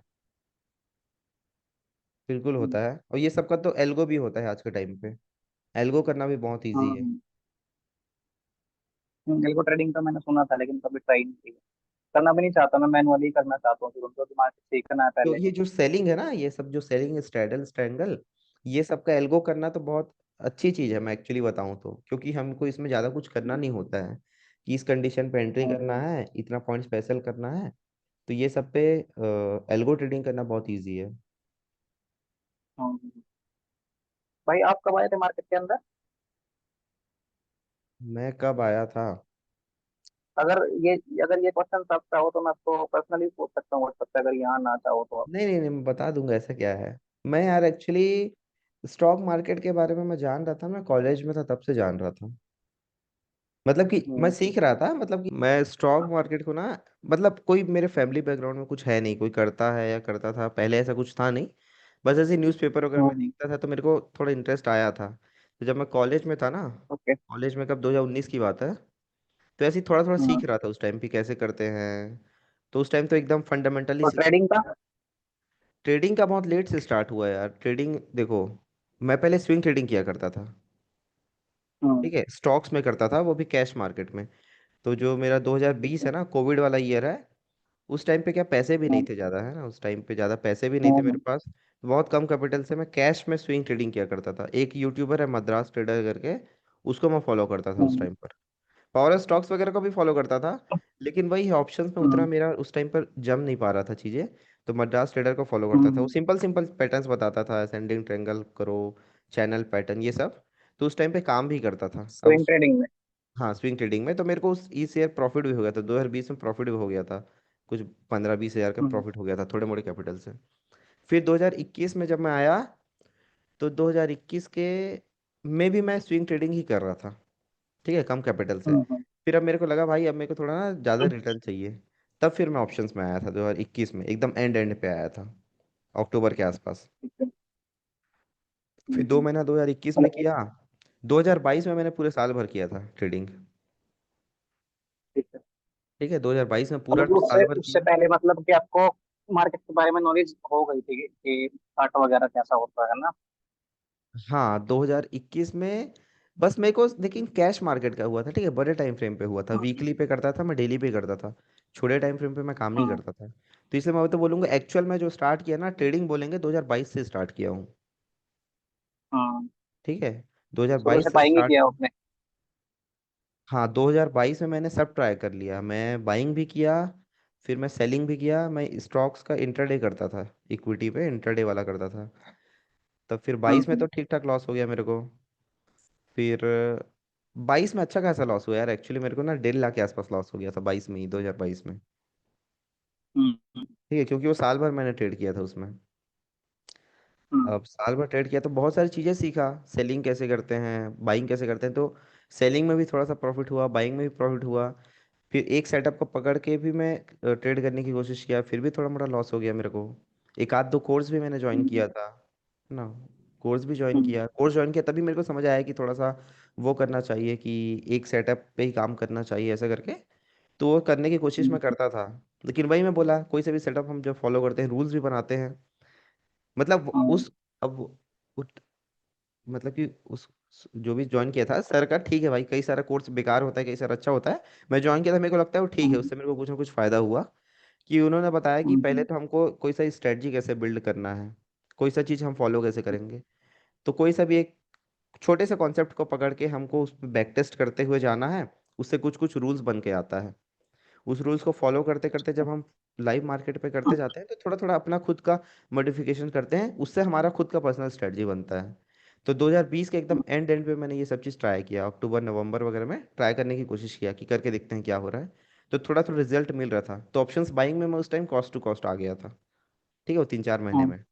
बिल्कुल हम्म। होता है। और ये सबका तो एल्गो भी होता है आज के टाइम पे। एल्गो करना भी बहुत ईजी है। हम्म। एल्गो ट्रेडिंग का मैंने सुना था, लेकिन कभी ट्राई नहीं किया। करना भी नहीं चाहता, मैं मैनुअली करना चाहता हूँ, फिर उनको दिमाग से सीखना है तो पहले। ये जो सेलिंग है ना, ये सब जो सेलिंग स्ट्रेडल स्ट्रैंगल, ये सब का एल्गो करना तो बहुत अच्छी चीज है, मैं एक्चुअली बताऊं तो। क्योंकि हमको इसमें ज्यादा कुछ करना नहीं होता है कि इस कंडीशन पे एंट्री हम्म। करना है, इतना पॉइंट स्पेशल करना है। तो ये सब पे एल्गो ट्रेडिंग करना बहुत ईजी है। हम्म। भाई आप कब आए थे मार्केट के अंदर? मैं कब आया था? अगर ये अगर ये क्वेश्चन आप चाहो तो मैं आपको पर्सनली पूछ सकता हूँ व्हाट्सएप पे, अगर यहाँ ना चाहो तो आप। नहीं नहीं नहीं, मैं बता दूंगा, ऐसा क्या है। मैं यार एक्चुअली स्टॉक मार्केट के बारे में मैं जान रहा था, मैं कॉलेज में था तब से जान रहा था। मतलब कि मैं हम्म। सीख रहा था, मतलब कि मैं स्टॉक मार्केट को ना, मतलब कोई मेरे फैमिली बैकग्राउंड में कुछ है नहीं, कोई करता है या करता था पहले, ऐसा कुछ था नहीं। बस ऐसे न्यूज़पेपर वगैरह में हम्म। देखता था तो मेरे को थोड़ा इंटरेस्ट आया था। तो जब मैं कॉलेज में था ना, ओके। कॉलेज में कब 2019 की बात है, तो ऐसे ही थोड़ा थोड़ा हम्म। सीख रहा था उस टाइम पे कैसे करते हैं। तो उस टाइम तो एकदम फंडामेंटली तो सीख। ट्रेडिंग का? ट्रेडिंग का बहुत लेट से स्टार्ट हुआ यार ट्रेडिंग, देखो। मैं पहले स्विंग ट्रेडिंग किया करता था। हम्म। ठीक है, स्टॉक्स में करता था, वो भी कैश मार्केट में। तो जो मेरा ठीक 2020 है। है ना, कोविड वाला ईयर है। उस टाइम पे क्या पैसे भी नहीं हम्म। थे ज़्यादा, है ना, उस टाइम पे ज़्यादा पैसे भी नहीं थे मेरे हम्म। पास। बहुत कम कैपिटल से मैं कैश में स्विंग ट्रेडिंग किया करता था। एक यूट्यूबर है मद्रास ट्रेडर करके, उसको मैं फॉलो करता था उस हम्म। टाइम पर। पावर स्टॉक्स वगैरह को भी फॉलो करता था। लेकिन वही ऑप्शंस में उतना हम्म। मेरा उस टाइम पर जम नहीं पा रहा था चीज़ें। तो मद्रास ट्रेडर को फॉलो करता था, वो हम्म। सिंपल सिंपल पैटर्न्स बताता था, असेंडिंग ट्रायंगल करो, चैनल पैटर्न, ये सब। तो उस टाइम पे काम भी करता था। अब स्विंग ट्रेडिंग में? हाँ, स्विंग ट्रेडिंग में तो मेरे को इस ईयर प्रॉफिट भी हो गया था, 2020 में प्रॉफिट भी हो गया था। कुछ 15 20 हजार का हम्म। प्रॉफिट हो गया था थोड़े मोड़े कैपिटल से। फिर 2021 में जब मैं आया, तो 2021 के में भी मैं स्विंग ट्रेडिंग ही कर रहा था। ठीक है, कम कैपिटल से। हम्म। फिर अब मेरे को लगा भाई अब मेरे को थोड़ा ना ज़्यादा रिटर्न चाहिए। तब फिर मैं ऑप्शंस में आया था 2021 में, एकदम एंड एंड पे आया था, अक्टूबर के आसपास। ठीक है। फिर 2 महीना 2021 में मतलब किया। 2022 में मैंने पूरे साल भर किया था ट्रेडिंग। ठीक है। ठीक है, 2022 में तो पूरा मतलब साल उससे भर उससे किया। पहले मतलब कि आपको मार्केट के बारे में नॉलेज हो गई थी कि चार्ट वगैरह कैसा होता है ना? हाँ 2021 में। बस मेरे को लेकिन कैश मार्केट का हुआ था, ठीक है, बड़े टाइम फ्रेम पे हुआ था, वीकली पे करता था मैं, डेली पे करता था। छोटे टाइम फ्रेम पे मैं काम नहीं हाँ करता था। तो इसलिए मैं तो बोलूंगा एक्चुअल में जो स्टार्ट किया ना ट्रेडिंग, बोलेंगे 2022 से स्टार्ट किया हूँ। हाँ। ठीक है, शुरू 2022 से से बाइंग ही स्टार्ट। किया आपने? हाँ 2022 में मैंने सब ट्राई कर लिया, मैं बाइंग भी किया, फिर मैं सेलिंग भी किया, मैं स्टॉक्स का इंटरडे करता था, इक्विटी पे इंटरडे वाला करता था। तब फिर 22 में हम्म। तो ठीक ठाक लॉस हो गया मेरे को। फिर 22 में अच्छा खासा लॉस हुआ यार, एक्चुअली मेरे को ना 1.5 लाख के आसपास लॉस हो गया था 22 में ही, 2022 में। हम्म। ठीक है, क्योंकि वो साल भर मैंने ट्रेड किया था उसमें। हम्म। अब साल भर ट्रेड किया तो बहुत सारी चीज़ें सीखा, सेलिंग कैसे करते हैं, बाइंग कैसे करते हैं। तो सेलिंग में भी थोड़ा सा प्रॉफिट हुआ, बाइंग में भी प्रॉफिट हुआ। फिर एक सेटअप को पकड़ के भी मैं ट्रेड करने की कोशिश किया, फिर भी थोड़ा मोड़ा लॉस हो गया मेरे को। एक आध दो कोर्स भी मैंने ज्वाइन हम्म। किया था, है ना। कोर्स भी ज्वाइन हम्म। किया, कोर्स ज्वाइन किया तभी मेरे को समझ आया कि थोड़ा सा वो करना चाहिए, कि एक सेटअप पे ही काम करना चाहिए ऐसा करके। तो वो करने की कोशिश मैं हम्म। करता था। लेकिन वही मैं बोला, कोई से भी सेटअप हम जब फॉलो करते हैं, रूल्स भी बनाते हैं, मतलब हम्म। उस, अब उस, मतलब कि उस, जो भी ज्वाइन किया था सर का, ठीक है भाई, कई सारा कोर्स बेकार होता है, कई सारा अच्छा होता है। मैं ज्वाइन किया था, मेरे को लगता है वो ठीक है, हम्म। उससे मेरे को कुछ ना कुछ फायदा हुआ। कि उन्होंने बताया कि पहले हम्म। तो हमको कोई सा स्ट्रेटजी कैसे बिल्ड करना है, कोई सा चीज़ हम फॉलो कैसे करेंगे। तो कोई सा भी एक छोटे से कॉन्सेप्ट को पकड़ के हमको उस पर बैक टेस्ट करते हुए जाना है। उससे कुछ कुछ रूल्स बन के आता है। उस रूल्स को फॉलो करते करते जब हम लाइव मार्केट पे करते जाते हैं, तो थोड़ा थोड़ा अपना खुद का मॉडिफिकेशन करते हैं, उससे हमारा खुद का पर्सनल स्ट्रेटजी बनता है। तो 2020 के एकदम एंड एंड पे मैंने ये सब चीज़ ट्राई किया, अक्टूबर नवंबर वगैरह में ट्राई करने की कोशिश किया कि करके देखते हैं क्या हो रहा है। तो थोड़ा थोड़ा रिजल्ट मिल रहा था, तो ऑप्शंस बाइंग में मैं उस टाइम कॉस्ट टू कॉस्ट आ गया था। ठीक है, वो 3 4 महीने हम्म। में।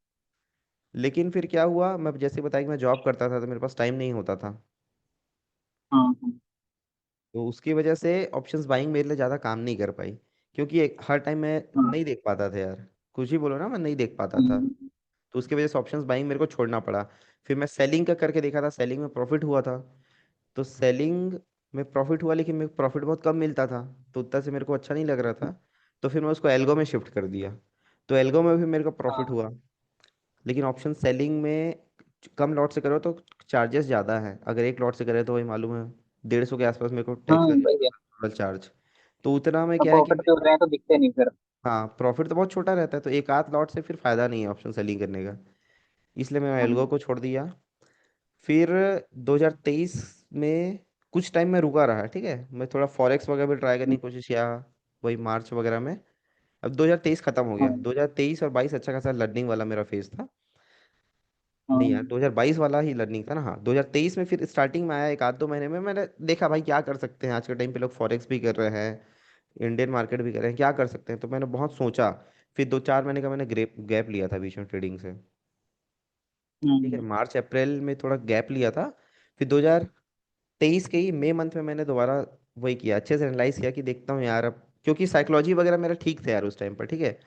लेकिन फिर क्या हुआ, मैं जैसे बताया कि मैं जॉब करता था, तो मेरे पास टाइम नहीं होता था। हम्म। तो उसकी वजह से ऑप्शंस बाइंग मेरे लिए ज़्यादा काम नहीं कर पाई, क्योंकि हर टाइम मैं हम्म। नहीं देख पाता था यार, कुछ ही बोलो ना, मैं नहीं देख पाता था। हम्म। तो उसकी वजह से ऑप्शंस बाइंग मेरे को छोड़ना पड़ा। फिर मैं सेलिंग का करके देखा था, सेलिंग में प्रॉफिट हुआ था। तो सेलिंग में प्रॉफिट हुआ, लेकिन मेरे को प्रॉफिट बहुत कम मिलता था, तो उतना से मेरे को अच्छा नहीं लग रहा था। तो फिर मैं उसको एल्गो में शिफ्ट कर दिया। तो एल्गो में भी मेरे को प्रॉफिट हाँ। हुआ। लेकिन ऑप्शन सेलिंग में कम लॉट से करो तो चार्जेस ज़्यादा हैं, अगर एक लॉट से करे तो वही मालूम है, 150 के आसपास मेरे को टैक्स लगेगा, वही है। Total charge. तो उतना में तो क्या है कि प्रॉफिट मैं, पे उठ रहे हैं तो दिखते नहीं फिर। हाँ प्रॉफिट तो बहुत छोटा रहता है, तो एक आध लॉट से फिर फायदा नहीं है ऑप्शन सेलिंग करने का। इसलिए मैं एल्गो हम्म। को छोड़ दिया। फिर 2023 में कुछ टाइम में रुका रहा, ठीक है, मैं थोड़ा फॉरेक्स वगैरह भी ट्राई करने हम्म। की कोशिश किया, वही मार्च वगैरह में। अब 2023 खत्म हो गया, हम्म। 2023 और 22 अच्छा खासा लर्निंग वाला मेरा फेज था। नहीं यार, हम्म। 2022 वाला ही लर्निंग था ना, हाँ 2023 में फिर स्टार्टिंग में आया, एक आध दो महीने में मैंने देखा भाई क्या कर सकते हैं, आज के टाइम पे लोग फॉरेक्स भी कर रहे हैं, इंडियन मार्केट भी कर रहे हैं, क्या कर सकते हैं। तो मैंने बहुत सोचा। फिर 2 4 महीने का मैंने गैप लिया था बीच में ट्रेडिंग से। ठीक है, हम्म। मार्च अप्रैल में थोड़ा गैप लिया था। फिर 2023 के ही मई मंथ में मैंने दोबारा वही किया, अच्छे से एनालाइज किया कि देखता हूँ यार अब, क्योंकि साइकोलॉजी वगैरह मेरा ठीक था यार उस टाइम पर, ठीक है।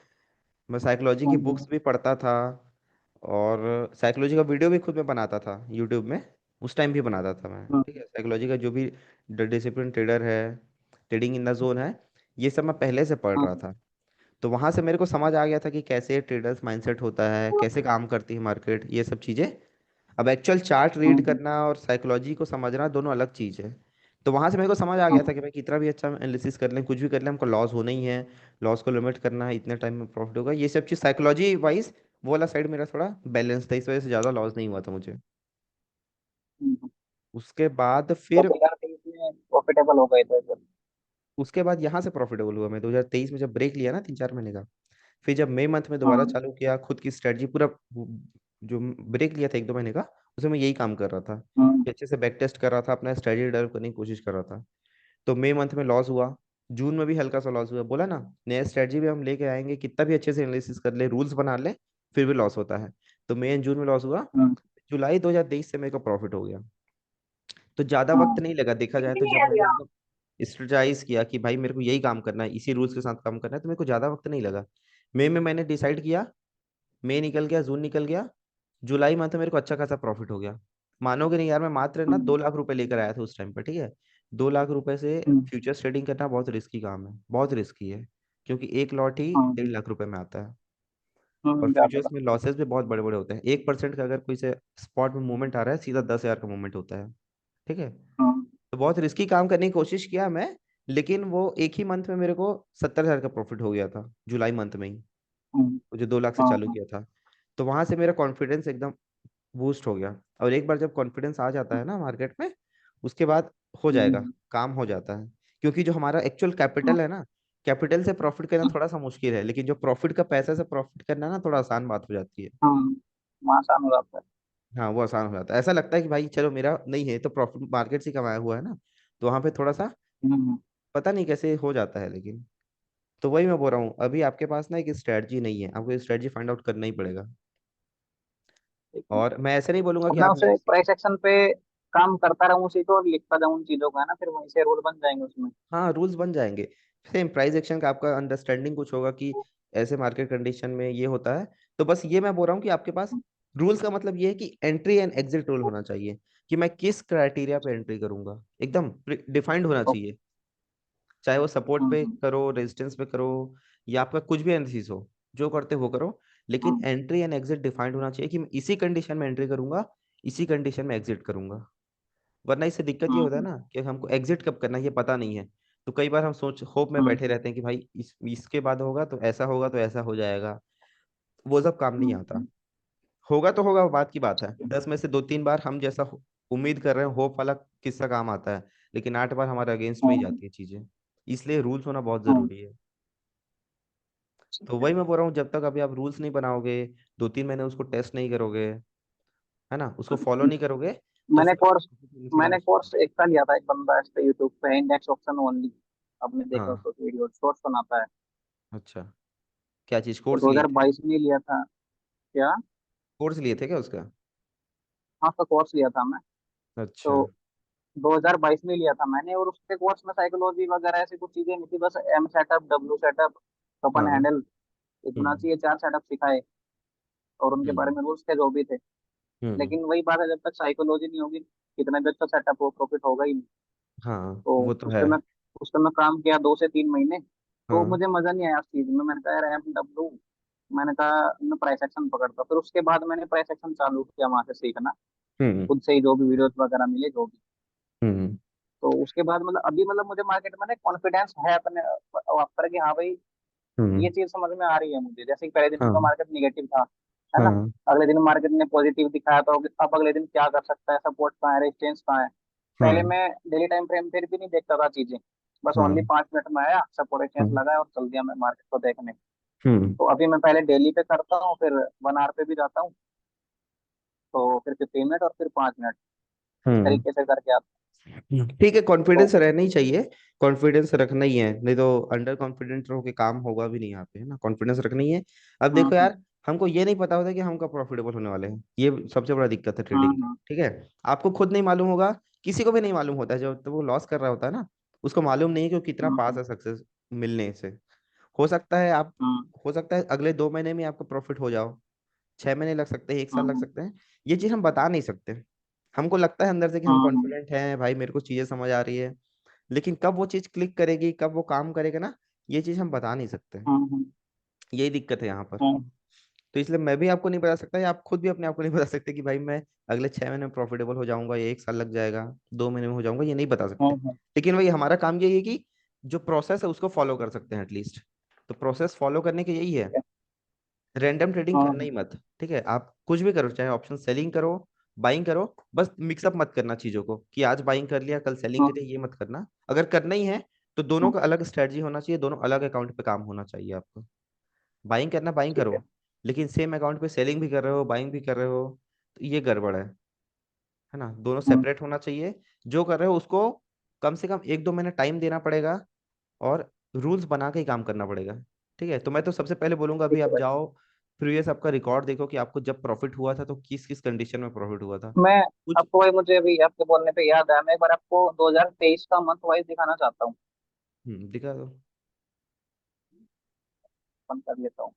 मैं साइकोलॉजी की हम्म। बुक्स भी पढ़ता था, और साइकोलॉजी का वीडियो भी खुद में बनाता था यूट्यूब में। उस टाइम भी बनाता था मैं, हम्म। ठीक है, साइकोलॉजी का जो भी डिसिप्लिन ट्रेडर है, ट्रेडिंग इन द जोन है, ये सब मैं पहले से पढ़ रहा हम्म। था। तो वहां से मेरे को समझ आ गया था कि कैसे ट्रेडर्स माइंडसेट होता है, कैसे काम करती है मार्केट, ये सब चीज़ें। अब एक्चुअल चार्ट रीड हम्म। करना और साइकोलॉजी को समझना दोनों अलग चीज़ है। तो वहां से मेरे को समझ आ गया था हम्म। कि भाई कितना भी अच्छा एनालिसिस कर लें, कुछ भी कर लें, हमको लॉस होना ही है। लॉस को लिमिट करना है, इतने टाइम में प्रॉफिट होगा, ये सब चीज़ साइकोलॉजी वाइज वो वाला साइड मेरा थोड़ा बैलेंस था, इस वजह से ज़्यादा लॉस नहीं हुआ था मुझे। हम्म। उसके बाद तो फिर, 2023 में प्रॉफिटेबल हो गए थे फिर? उसके बाद यहाँ से प्रॉफिटेबल हुआ मैं 2023 में, जब ब्रेक लिया ना 3 4 महीने का। फिर जब मई मंथ में दोबारा हाँ। चालू किया खुद की स्ट्रेटजी पूरा, जो ब्रेक लिया था 1 2 महीने का, उसमें मैं यही काम कर रहा था हम्म। कि अच्छे से बैक टेस्ट कर रहा था, अपना स्ट्रेटजी डेवलप करने की कोशिश कर रहा था। तो मई मंथ में लॉस हुआ, जून में भी हल्का सा लॉस हुआ, बोला ना, नया स्ट्रेटजी भी हम लेके आएंगे, कितना भी अच्छे से एनालिसिस कर ले, रूल्स बना ले, फिर भी लॉस होता है। तो मई एंड जून में लॉस हुआ। हम्म। जुलाई 2023 से मेरे को प्रॉफिट हो गया। तो ज़्यादा वक्त हाँ। नहीं लगा, देखा जाए तो जब मैंने एकदम स्ट्रेटाइज किया कि भाई मेरे को यही काम करना है, इसी रूल्स के साथ काम करना है, तो मेरे को ज़्यादा वक्त नहीं लगा। मई में मैंने डिसाइड किया, मई निकल गया, जून निकल गया, जुलाई मंथ में मेरे को अच्छा खासा प्रॉफिट हो गया। मानोगे नहीं यार, मैं मात्र ना हम्म। 2 लाख रुपए लेकर आया था उस टाइम पर, ठीक है। 2 लाख रुपए से हम्म। फ्यूचर्स ट्रेडिंग करना बहुत रिस्की काम है, बहुत रिस्की है, क्योंकि एक लॉट ही हाँ। 1.5 लाख रुपए में आता है। और ज्यादा फ्यूचर्स था। में लॉसेस भी बहुत बड़े बड़े होते हैं। 1% का अगर कोई से स्पॉट में मूवमेंट आ रहा है, सीधा 10,000 का मूवमेंट होता है। ठीक है। हम्म। तो बहुत रिस्की काम करने की कोशिश किया मैं, लेकिन वो एक ही मंथ में मेरे को 70,000 का प्रॉफिट हो गया था, जुलाई मंथ में ही। हम्म। वो जो 2 लाख से चालू हाँ। किया था। तो वहां से मेरा कॉन्फिडेंस एकदम बूस्ट हो गया। और एक बार जब कॉन्फिडेंस आ जाता है ना मार्केट में, उसके बाद हो जाएगा, हम्म। काम हो जाता है। क्योंकि जो हमारा एक्चुअल हाँ। कैपिटल है ना, कैपिटल से प्रॉफिट करना थोड़ा सा मुश्किल है, लेकिन जो प्रॉफिट का पैसा से प्रॉफिट करना ना, थोड़ा आसान बात हो जाती है। हाँ, आसान हो जाता है। हाँ, वो आसान हो जाता है। ऐसा लगता है कि भाई चलो मेरा नहीं है तो प्रॉफिट मार्केट से कमाया हुआ है ना, तो वहां पे थोड़ा सा हम्म। पता नहीं कैसे हो जाता है, लेकिन तो वही मैं बोल रहा हूँ, अभी आपके पास ना एक स्ट्रेटजी नहीं है, आपको स्ट्रेटजी फाइंड आउट करना ही पड़ेगा। ठीक है। और मैं ऐसे नहीं बोलूंगा अब कि मैं आप नहीं उसे सीख। प्राइस एक्शन पे काम करता रहूं उसी को, और लिखता जाऊं उन चीजों का, है ना, फिर वहीं से रूल बन जाएंगे उसमें। हाँ, रूल्स बन जाएंगे। सेम प्राइस एक्शन का आपका अंडरस्टैंडिंग कुछ होगा कि ऐसे मार्केट कंडीशन में ये होता है। तो बस ये मैं बोल रहा हूँ कि आपके पास रूल्स का मतलब ये है कि एंट्री एंड एग्जिट रूल होना चाहिए, कि मैं किस क्राइटेरिया पे एंट्री करूंगा, एकदम डिफाइंड होना ओके। चाहिए। चाहे वो सपोर्ट पे हम्म। करो, रेजिस्टेंस पे करो, या आपका कुछ भी एनालिसिस हो, जो करते हो वो करो, लेकिन हम्म। एंट्री एंड एग्जिट डिफाइंड होना चाहिए कि मैं इसी कंडीशन में एंट्री करूंगा, इसी कंडीशन में एग्जिट करूंगा। वरना इससे दिक्कत ये होता है हम्म। ना कि हमको एग्जिट कब करना है ये पता नहीं है। तो कई बार हम सोच होप में बैठे हम्म। रहते हैं कि भाई इसके बाद होगा तो ऐसा होगा, तो ऐसा हो जाएगा। वो सब काम नहीं आता। हम्म। होगा तो होगा, वो बात की बात है। ठीक है। 10 में से 2-3 बार हम जैसा उम्मीद कर रहे हैं, होप वाला किस्सा काम आता है, लेकिन 8 बार हमारे अगेंस्ट में ही हम्म। जाती है चीजें। इसलिए रूल्स होना बहुत हम्म। जरूरी है। ठीक तो है। वही मैं बोल रहा हूँ, जब तक अभी आप रूल्स नहीं बनाओगे, 2-3 महीने उसको टेस्ट नहीं करोगे, है ना, उसको फॉलो नहीं करोगे, तो मैंने फिर कोर्स थोड़ा मैंने मुश्किल कोर्स एक का लिया था, एक बंदा इस पे यूट्यूब पे, इंडेक्स ऑप्शन ओनली। आपने है। देखा हाँ। उसको वीडियो, शॉर्ट्स बनाता है। अच्छा, क्या चीज, तो कोर्स लिए थे? 2022 में लिया था। क्या? कोर्स लिए थे क्या उसका? हाँ, उसका कोर्स लिया था मैं। अच्छा। तो 2022 में लिया था मैंने, और उसके कोर्स में साइकोलॉजी वगैरह ऐसी कुछ चीजें नहीं थी, बस M setup, W setup, open हाँ। हैंडल, इतना हम्म। चाहिए, 4 सेटअप सिखाए, और उनके बारे हम्म। में रूल्स थे जो भी थे। हम्म। लेकिन वही बात है, जब तक साइकोलॉजी नहीं होगी, कितना भी अच्छा सेटअप हो, प्रॉफिट होगा ही नहीं। हाँ, तो वो तो उस है। पर मैं उस पर मैं काम किया 2 से 3 महीने। तो हाँ। मुझे मजा नहीं आया उस चीज में। मैंने कहा यार, एम डब्ल्यू, मैंने कहा मैं प्राइस एक्शन पकड़ता, फिर उसके बाद मैंने प्राइस एक्शन चालू किया वहां से सीखना, हम्म। खुद से ही, जो भी वीडियोस वगैरह मिले, जो भी। हम्म। तो उसके बाद मतलब अभी मतलब मुझे मार्केट में ना कॉन्फिडेंस है अपने आप पर, कि हाँ भाई, हम्म। ये चीज समझ में आ रही है मुझे। जैसे कि पहले दिन तो हाँ। मार्केट निगेटिव था, है ना, हाँ। अगले दिन मार्केट ने पॉजिटिव दिखाया, तो अब अगले दिन क्या कर सकता है, सपोर्ट कहाँ है, रेजिस्टेंस कहाँ है। पहले हाँ। मैं डेली टाइम फ्रेम फिर भी नहीं देखता था चीजें, बस ओनली हाँ। 5 मिनट में आया, सपोर्ट रेजिस्टेंस हाँ। लगाया और चल दिया मैं मार्केट को देखने। हम्म। तो अभी मैं पहले डेली पे करता हूँ, फिर 1 आवर पे भी जाता हूँ, तो फिर 15 मिनट और फिर 5 मिनट, इस हम्म। तरीके से करके आता ठीक है, हूँ। कॉन्फिडेंस तो रहना ही चाहिए। कॉन्फिडेंस रखना ही है, नहीं तो अंडर कॉन्फिडेंट रहो के काम होगा भी नहीं यहाँ पे, है ना, कॉन्फिडेंस रखना ही है। अब देखो हम्म। यार, हमको ये नहीं पता होता कि हम कब प्रॉफिटेबल होने वाले हैं, ये सबसे बड़ा दिक्कत है ट्रेडिंग में। हम्म। ठीक है। आपको खुद नहीं मालूम होगा, किसी को भी नहीं मालूम होता है, जब तो वो लॉस कर रहा होता है ना, उसको मालूम नहीं है कि वो कितना पास हम्म। है सक्सेस मिलने से। हो सकता है आप, हम्म। हो सकता है अगले 2 महीने में आपका प्रॉफिट हो जाओ, 6 महीने लग सकते हैं, 1 साल लग हम्म। सकते हैं। ये चीज हम बता नहीं सकते। हमको लगता है अंदर से कि हम हम्म। कॉन्फिडेंट हैं, भाई मेरे को चीजें समझ आ रही है, लेकिन कब वो चीज क्लिक करेगी, कब वो काम करेगा ना, ये चीज हम बता नहीं सकते। हम्म। यही दिक्कत है यहाँ पर। हम्म। तो इसलिए मैं भी आपको नहीं बता सकता, या आप खुद भी अपने आप को नहीं बता सकते कि भाई मैं अगले 6 महीने में प्रॉफिटेबल हो जाऊंगा, या 1 साल लग जाएगा, 2 महीने में हो जाऊंगा, ये नहीं बता सकते। हम्म। लेकिन वही हमारा काम यही है कि जो प्रोसेस है उसको फॉलो कर सकते हैं एटलीस्ट। तो प्रोसेस फॉलो करने के यही है, रैंडम ट्रेडिंग करना हम्म। ही मत। ठीक है, आप कुछ भी करो, चाहे ऑप्शन सेलिंग करो, बाइंग करो, बस मिक्सअप मत करना चीजों को, कि आज बाइंग कर लिया कल सेलिंग हम्म। करिए, ये मत करना। अगर करना ही है तो दोनों हम्म। का अलग स्ट्रेटजी होना चाहिए, दोनों अलग अकाउंट पे काम होना चाहिए आपको। बाइंग करना बाइंग ठीक है। करो, लेकिन सेम अकाउंट पे सेलिंग भी कर रहे हो, बाइंग भी कर रहे हो, तो ये गड़बड़ है ना, दोनों हम्म। सेपरेट होना चाहिए। जो कर रहे हो उसको कम से कम 1-2 महीने टाइम देना पड़ेगा, और रूल्स बना के ही काम करना पड़ेगा। ठीक है, तो मैं तो सबसे पहले बोलूंगा ठीक अभी है आप भाई। जाओ, प्रीवियस आपका रिकॉर्ड देखो कि आपको जब प्रॉफिट हुआ था तो किस किस कंडीशन में प्रॉफिट हुआ था। मैं कुछ। आपको भाई, मुझे अभी आपके बोलने पे याद आया, मैं एक बार आपको 2023 का मंथ वाइज दिखाना चाहता हूँ। दिखा दो। बंद कर लेता हूँ।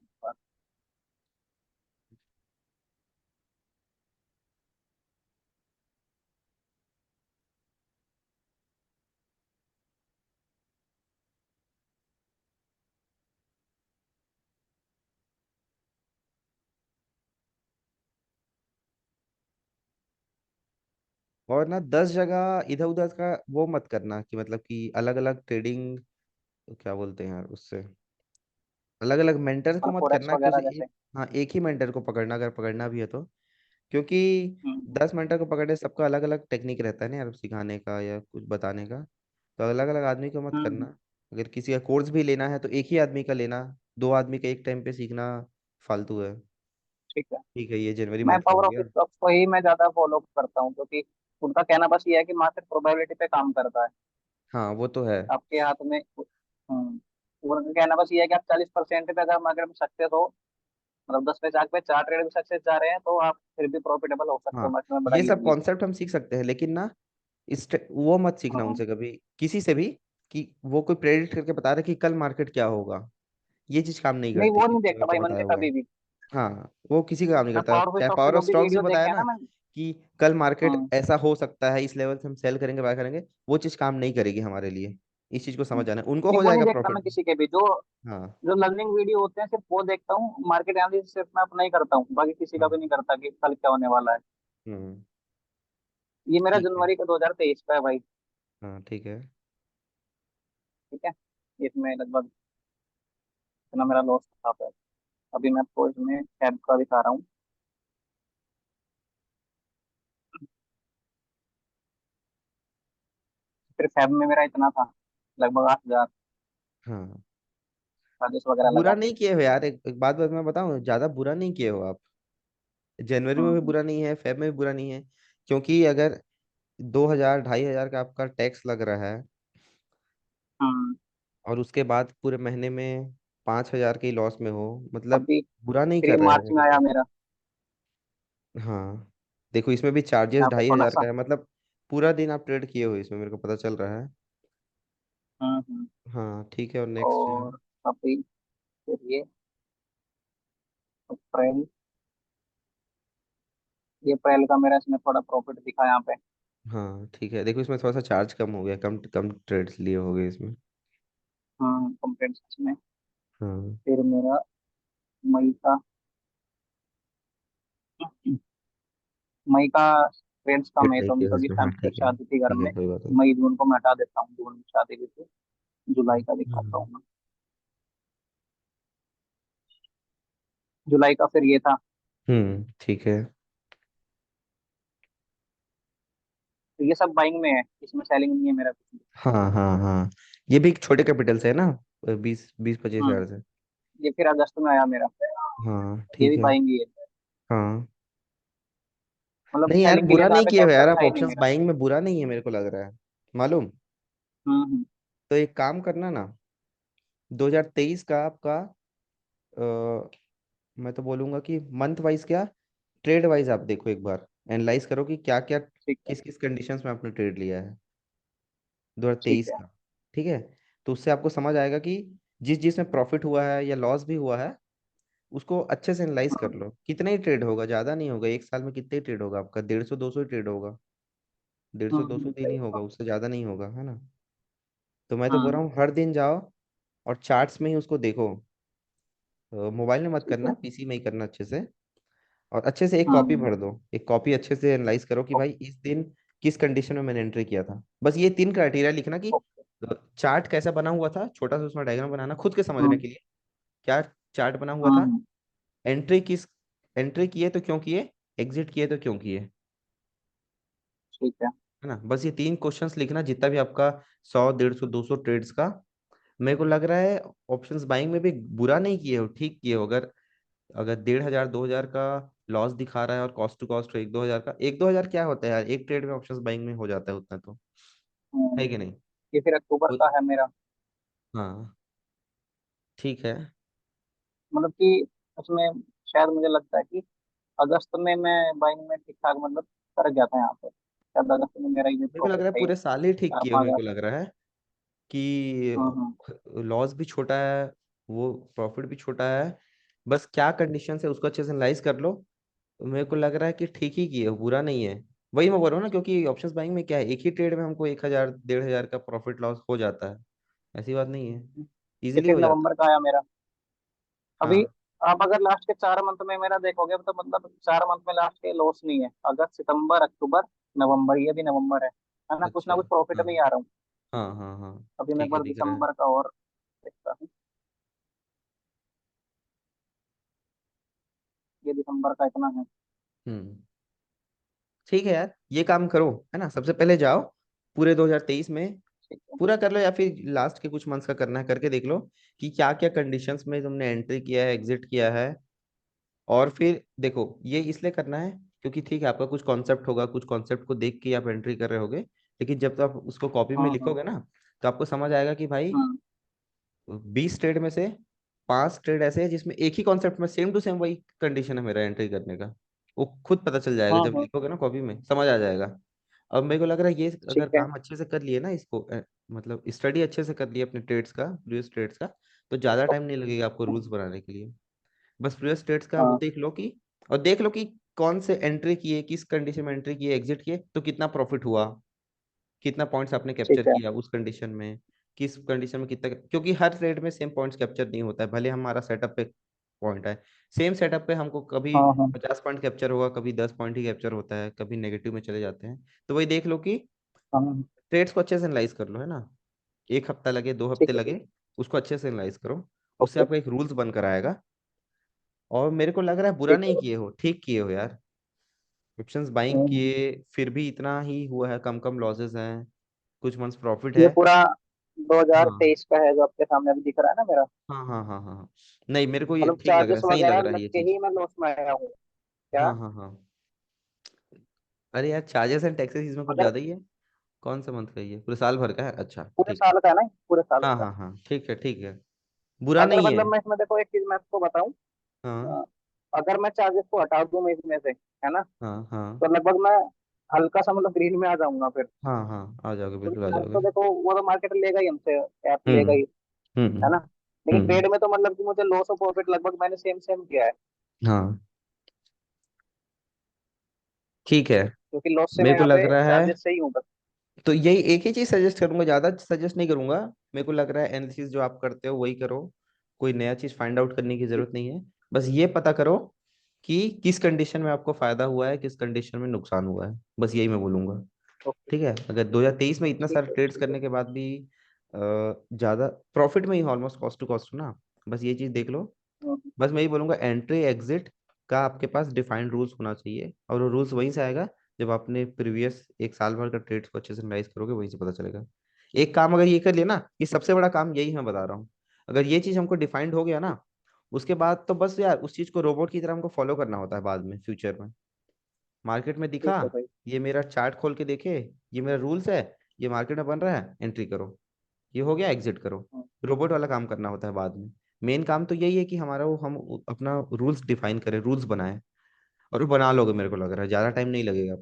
और ना 10 जगह इधर उधर का वो मत करना कि मतलब कि अलग अलग ट्रेडिंग, क्या बोलते हैं यार उससे, अलग अलग मेंटर को मतलब मत फॉरेक्स करना कि उसे वगैरह एक, जैसे। हाँ एक ही मेंटर को पकड़ना अगर पकड़ना भी है तो। क्योंकि हम्म 10 मेंटर को पकड़े, सबका अलग अलग टेक्निक रहता है ना यार, सिखाने का या कुछ बताने का। तो अलग अलग आदमी को मत हम्म। करना। अगर किसी का कोर्स भी लेना है तो एक ही आदमी का लेना, दो आदमी का एक टाइम पे सीखना फालतू है। ठीक है। ठीक है, ये जनवरी मैं मंथ का हो पावर ऑफ गया। स्टॉक्स को ही मैं ज्यादा फॉलो करता हूँ, क्योंकि उनका कहना बस ये है कि मार्केट प्रोबेबिलिटी पे काम करता है। हाँ वो तो है। आपके हाथ में। उनका कहना बस ये है कि आप 40% पे अगर मार्केट में सक्सेस हो, मतलब 10 पे पे 4 ट्रेड में सक्सेस जा रहे हैं, तो आप फिर भी प्रॉफिटेबल हो सकते हो हाँ मार्केट में, बड़ा ये सब इजीली। कॉन्सेप्ट हम सीख सकते हैं, लेकिन ना वो मत सीखना हाँ। उनसे कभी, किसी से भी, कि वो कोई प्रेडिक्ट करके बता रहे कि कल मार्केट क्या होगा। ये चीज काम नहीं नहीं, करती वो नहीं किसी देखता और का भाई बताया मैंने हुआ। कभी भी। हाँ वो किसी का काम नहीं मैं करता, पावर ऑफ चाहे स्टॉक्स के पावर ऑफ जो भी स्टॉक्स भी वीडियो बताया देखे हैं ना ना मैं। कि कल मार्केट हम्म ऐसा हो सकता है, इस लेवल से हम सेल करेंगे बाय करेंगे, वो चीज काम नहीं करेगी हमारे लिए। इस चीज को हम्म। समझ आना है। उनको नहीं, हो वो नहीं जाएगा देखता प्रॉफिट। मैं किसी के भी, जो हाँ जो लर्निंग वीडियो होते हैं सिर्फ वो देखता हूँ। मार्केट एनालिसिस सिर्फ मैं अपना ही करता हूँ, बाकी किसी का भी हाँ। नहीं करता कि कल क्या होने वाला है। हम्म। ये मेरा ठीक है। जनवरी का 2023 का है भाई। हाँ ठीक है। ठीक है। इसमें लगभग इतना मेरा लॉस था फिर। अभी मैं आपको इसमें कैब का दिखा रहा हूँ। फिर फैब में मेरा इतना था, लगभग 8,000 हाँ चार्जेस वगैरह बुरा लगा के। नहीं किए हो यार, एक बात बात मैं बताऊं, ज्यादा बुरा नहीं किए हो आप। जनवरी में भी हम्म बुरा नहीं है, फेब में भी बुरा नहीं है। क्योंकि अगर 2,000 2,500 का आपका टैक्स लग रहा है, हम्म। और उसके बाद पूरे महीने में 5,000 के लॉस में हो, मतलब अभी बुरा नहीं फिर ये कर रहे हो मार्च मेरे में को आया लग रहा मेरा। है। हाँ देखो इसमें भी चार्जेस यहाँ पे ढाई थोड़ा हजार सा। का है, मतलब पूरा दिन आप ट्रेड किए हो इसमें, मेरे को पता चल रहा है। हम्म। हाँ ठीक है, और नेक्स्ट है। और अभी फिर अप्रैल ये अप्रैल का मेरा इसमें थोड़ा प्रॉफिट दिखा यहाँ पे। हाँ ठीक है, देखो इसमें थोड़ा सा चार्ज कम हो गया, कम कम ट्रेड्स लिए हो गए इसमें। कंप्लेंट्स में। हाँ फिर मेरा मई का मई का ट्रेड्स कम ट्रेड है, नहीं तो किया क्योंकि इसमें, हाँ फिर ठीक है शादी थी घर ठीक है, में। कोई बात नहीं। मई जून को मैं हटा देता हूँ, जून में शादी भी थी। जुलाई का दिखाता हम्म हूँ मैं। जुलाई का फिर ये था। ठीक है। तो ये सब बाइंग में है, इसमें सेलिंग नहीं है मेरा कुछ भी। हाँ हाँ हाँ, ये भी एक छोटे कैपिटल से है ना, 20 20 25 हजार से। ये फिर अगस्त में आया मेरा। हाँ ये ठीक भी है। बाइंग ही है। हाँ मतलब नहीं यार सेलिंग के लिए बुरा नहीं ज्यादा किए हो यार कैपिटल आप, था ही नहीं ऑप्शंस मेरा। बाइंग में बुरा नहीं है मेरे को लग रहा है, मालूम। हम्म। तो एक काम करना ना, 2023 का आपका मैं तो बोलूंगा कि मंथ वाइज क्या, ट्रेड वाइज आप देखो एक बार, एनालाइज करो कि क्या क्या ठीक है। किस किस कंडीशंस में आपने ट्रेड लिया है ठीक 2023 है। का। ठीक है, तो उससे आपको समझ आएगा कि जिस जिसमें प्रॉफिट हुआ है या लॉस भी हुआ है, उसको अच्छे से एनालाइज कर हम्म लो। कितना ही ट्रेड होगा, ज्यादा नहीं होगा, एक साल में कितने ही ट्रेड होगा आपका, 150 200 ही ट्रेड होगा, 150 200 दिन ही सही होगा, बात। उससे ज्यादा नहीं होगा, है ना। तो मैं तो बोल रहा हम्म। हूँ हर दिन जाओ और चार्ट्स में ही उसको देखो, मोबाइल में मत ठीक करना, है। पीसी में ही करना अच्छे से। और अच्छे से एक कॉपी हम्म। भर दो, एक कॉपी अच्छे से एनालाइज करो कि भाई इस दिन किस कंडीशन में मैंने एंट्री किया था। बस ये 3 क्राइटेरिया लिखना कि ओके। चार्ट कैसा बना हुआ था, छोटा सा उसमें डायग्राम बनाना खुद के समझने हम्म के लिए, क्या चार्ट बना हुआ था, हम्म। एंट्री किस, एंट्री किए तो क्यों किए, एग्जिट किए तो क्यों किए, ठीक है। है ना। बस ये 3 क्वेश्चंस लिखना, जितना भी आपका 100 150 200 ट्रेड्स का। मेरे को लग रहा है ऑप्शंस बाइंग में भी बुरा नहीं किए हो, ठीक किए हो। अगर अगर 1,500 2,000 का लॉस दिखा रहा है और कॉस्ट टू कॉस्ट 1 2 हजार का, 1 2 हजार क्या होता है यार, एक ट्रेड में ऑप्शंस बाइंग में हो जाता है उतना तो, हम्म। है कि नहीं। ये फिर अक्टूबर वो- का है मेरा। हाँ ठीक है। मतलब कि उसमें शायद मुझे लगता है कि अगस्त में मैं बाइंग में ठीक ठाक मतलब कर गया था यहाँ पे, शायद अगस्त में मेरा ये मेरे को लग प्रॉफिट रहा है है, पूरे साल ही ठीक चार किए हो, पाँच मेरे हजार को लग रहा है कि हम्म। लॉस भी छोटा है, वो प्रॉफिट भी छोटा है। बस क्या कंडीशन है उसको अच्छे से एनालाइज कर लो। मेरे को लग रहा है कि ठीक ही किए हो, बुरा नहीं है। वही मैं बोल रहा हूँ ना, क्योंकि ऑप्शंस बाइंग में क्या है, एक ही ट्रेड में हमको 1,000 1,500 का प्रॉफिट लॉस हो जाता है, ऐसी बात नहीं है, ये इजीली फिर हो जाता नवंबर का आया मेरा। है। अभी हाँ आप अगर लास्ट के 4 मंथ में मेरा देखोगे तो मतलब 4 मंथ में लास्ट के लॉस नहीं है, अगस्त सितंबर अक्टूबर नवंबर, ये भी नवंबर है ना अच्छा। कुछ प्रॉफिट हाँ में ही आ रहा हूँ। हाँ हाँ हाँ। अभी मैं एक ठीक है, बार दिख रहा है। दिसंबर का और देखता हूँ। ये दिसंबर का इतना है। हम्म। ठीक है यार, ये काम करो, है ना, सबसे पहले जाओ पूरे 2023 में ठीक है। पूरा कर लो, या फिर लास्ट के कुछ मंथ्स का करना है करके देख लो कि क्या क्या कंडीशंस में तुमने एंट्री किया है, एग्जिट किया है। और फिर देखो, ये इसलिए करना है क्योंकि ठीक है, आपका कुछ कॉन्सेप्ट होगा, कुछ कॉन्सेप्ट को देख के आप एंट्री कर रहे होगे, लेकिन जब तक आप उसको कॉपी में हाँ। लिखोगे ना, तो आपको समझ आएगा कि भाई हाँ। 20 ट्रेड में से 5 ट्रेड ऐसे हैं जिसमें एक ही कॉन्सेप्ट में सेम टू सेम वही कंडीशन है मेरा एंट्री करने का। वो खुद पता चल जाएगा, हाँ। जब हाँ। लिखोगे ना कॉपी में समझ आ जाएगा। अब मेरे को लग रहा है ये अगर ठीक है। काम अच्छे से कर लिए ना इसको, मतलब स्टडी अच्छे से कर लिए अपने ट्रेड्स का, प्रीवियस ट्रेड्स का, तो ज़्यादा टाइम नहीं लगेगा आपको रूल्स बनाने के लिए। बस प्रीवियस ट्रेड्स का वो हाँ। देख लो कि, और देख लो कि कौन से एंट्री किए, किस कंडीशन में एंट्री किए, एग्जिट किए, तो कितना प्रॉफिट हुआ, कितना पॉइंट्स आपने कैप्चर ठीक है। किया उस कंडीशन में, किस कंडीशन में कितना, क्योंकि हर ट्रेड में सेम पॉइंट्स कैप्चर नहीं होता है, भले हमारा सेटअप पे पॉइंट है, सेम सेटअप पे हमको कभी हाँ। हाँ। 50 पॉइंट कैप्चर होगा, कभी 10 पॉइंट ही कैप्चर होता है, कभी नेगेटिव में चले जाते हैं। तो वही देख लो कि हाँ। ट्रेड्स को अच्छे से एनालाइज कर लो, है ना, 1 हफ्ता लगे, 2 हफ्ते ठीक है लगे, भाई। उसको अच्छे से एनालाइज करो। उससे ओके। आपका एक रूल्स बनकर आएगा। और मेरे को लग रहा है बुरा ठीक है नहीं भाई। किए हो, ठीक किए हो यार। ऑप्शंस बाइंग हम्म। किए, फिर भी इतना ही हुआ है, कम कम लॉसेस हैं, कुछ मंथ्स प्रॉफिट ये है। पूरा हाँ 2023 का है जो आपके सामने अभी दिख रहा है ना मेरा। हाँ हाँ हाँ हाँ हाँ। नहीं, मेरे को ये मतलब ठीक लग रहा चार्जेस है, सही लग वगैरह रहा है लग ये के चीज। ही मैं लॉस में आया हूँ क्या? हाँ हाँ हाँ। अरे यार, चार्जेस एंड टैक्सेस इसमें कुछ अगर ज्यादा ही है। कौन सा मंथ का ये, पूरे साल भर का है? अच्छा पूरे ठीक है। साल का है ना, पूरे साल हाँ का। हाँ हाँ, ठीक है ठीक है, बुरा अगर नहीं है। मतलब मैं इसमें देखो एक चीज मैं आपको बताऊं। हाँ अ, अगर मैं चार्जेस को हटा दूं मैं इसमें से, है ना, हाँ हाँ तो लगभग मैं हल्का सा मतलब ग्रीन में आ जाऊंगा फिर। हाँ हाँ, आ जाओगे, बिल्कुल क्योंकि आ चार्ज जाओगे। तो देखो वो तो मार्केट लेगा ही हमसे, ऐप लेगा हम्म ही, हम्म है ना। लेकिन हम्म। ट्रेड में तो मतलब कि मुझे लॉस और प्रॉफिट लगभग मैंने सेम सेम किया है। हाँ ठीक है, क्योंकि लॉस से मैं मेरे को यहाँ लग पे रहा है, चार्जेस से ही हूँ बस। तो यही एक ही चीज सजेस्ट करूंगा, ज्यादा सजेस्ट नहीं करूंगा। मेरे को लग रहा है एनालिसिस जो आप करते हो वही करो, कोई नया चीज फाइंड आउट करने की ठीक। जरूरत नहीं है। बस ये पता करो कि किस कंडीशन में आपको फायदा हुआ है, किस कंडीशन में नुकसान हुआ है, बस यही मैं बोलूंगा। ओके। ठीक है, अगर 2023 में इतना ठीक सारा है। ट्रेड्स ठीक है। करने के बाद भी ज्यादा प्रॉफिट में ही, ऑलमोस्ट कॉस्ट टू कॉस्ट हो ना, बस ये चीज देख लो। हम्म। बस मैं यही बोलूंगा, एंट्री एग्जिट का आपके पास डिफाइंड रूल्स होना चाहिए, और वो रूल्स वहीं से आएगा जब आपने प्रीवियस एक साल भर का ट्रेड्स को अच्छे से एनालाइज करोगे, वहीं से पता चलेगा। एक काम अगर ये कर लिया ना, ये सबसे बड़ा काम यही मैं बता रहा हूँ, अगर ये चीज हमको डिफाइंड हो गया ना, उसके बाद तो बस यार उस चीज को रोबोट की तरह हमको फॉलो करना होता है बाद में, फ्यूचर में। मार्केट में दिखा, ठीक है भाई। ये मेरा चार्ट खोल के देखे, ये मेरा रूल्स है, ये मार्केट में बन रहा है, एंट्री करो, ये हो गया, एग्जिट करो। हम्म। रोबोट वाला काम करना होता है बाद में। मेन काम तो यही है कि हमारा वो, हम अपना रूल्स डिफाइन करें, रूल्स बनाए, और वो बना लोगे, मेरे को लग रहा है ज्यादा टाइम नहीं लगेगा।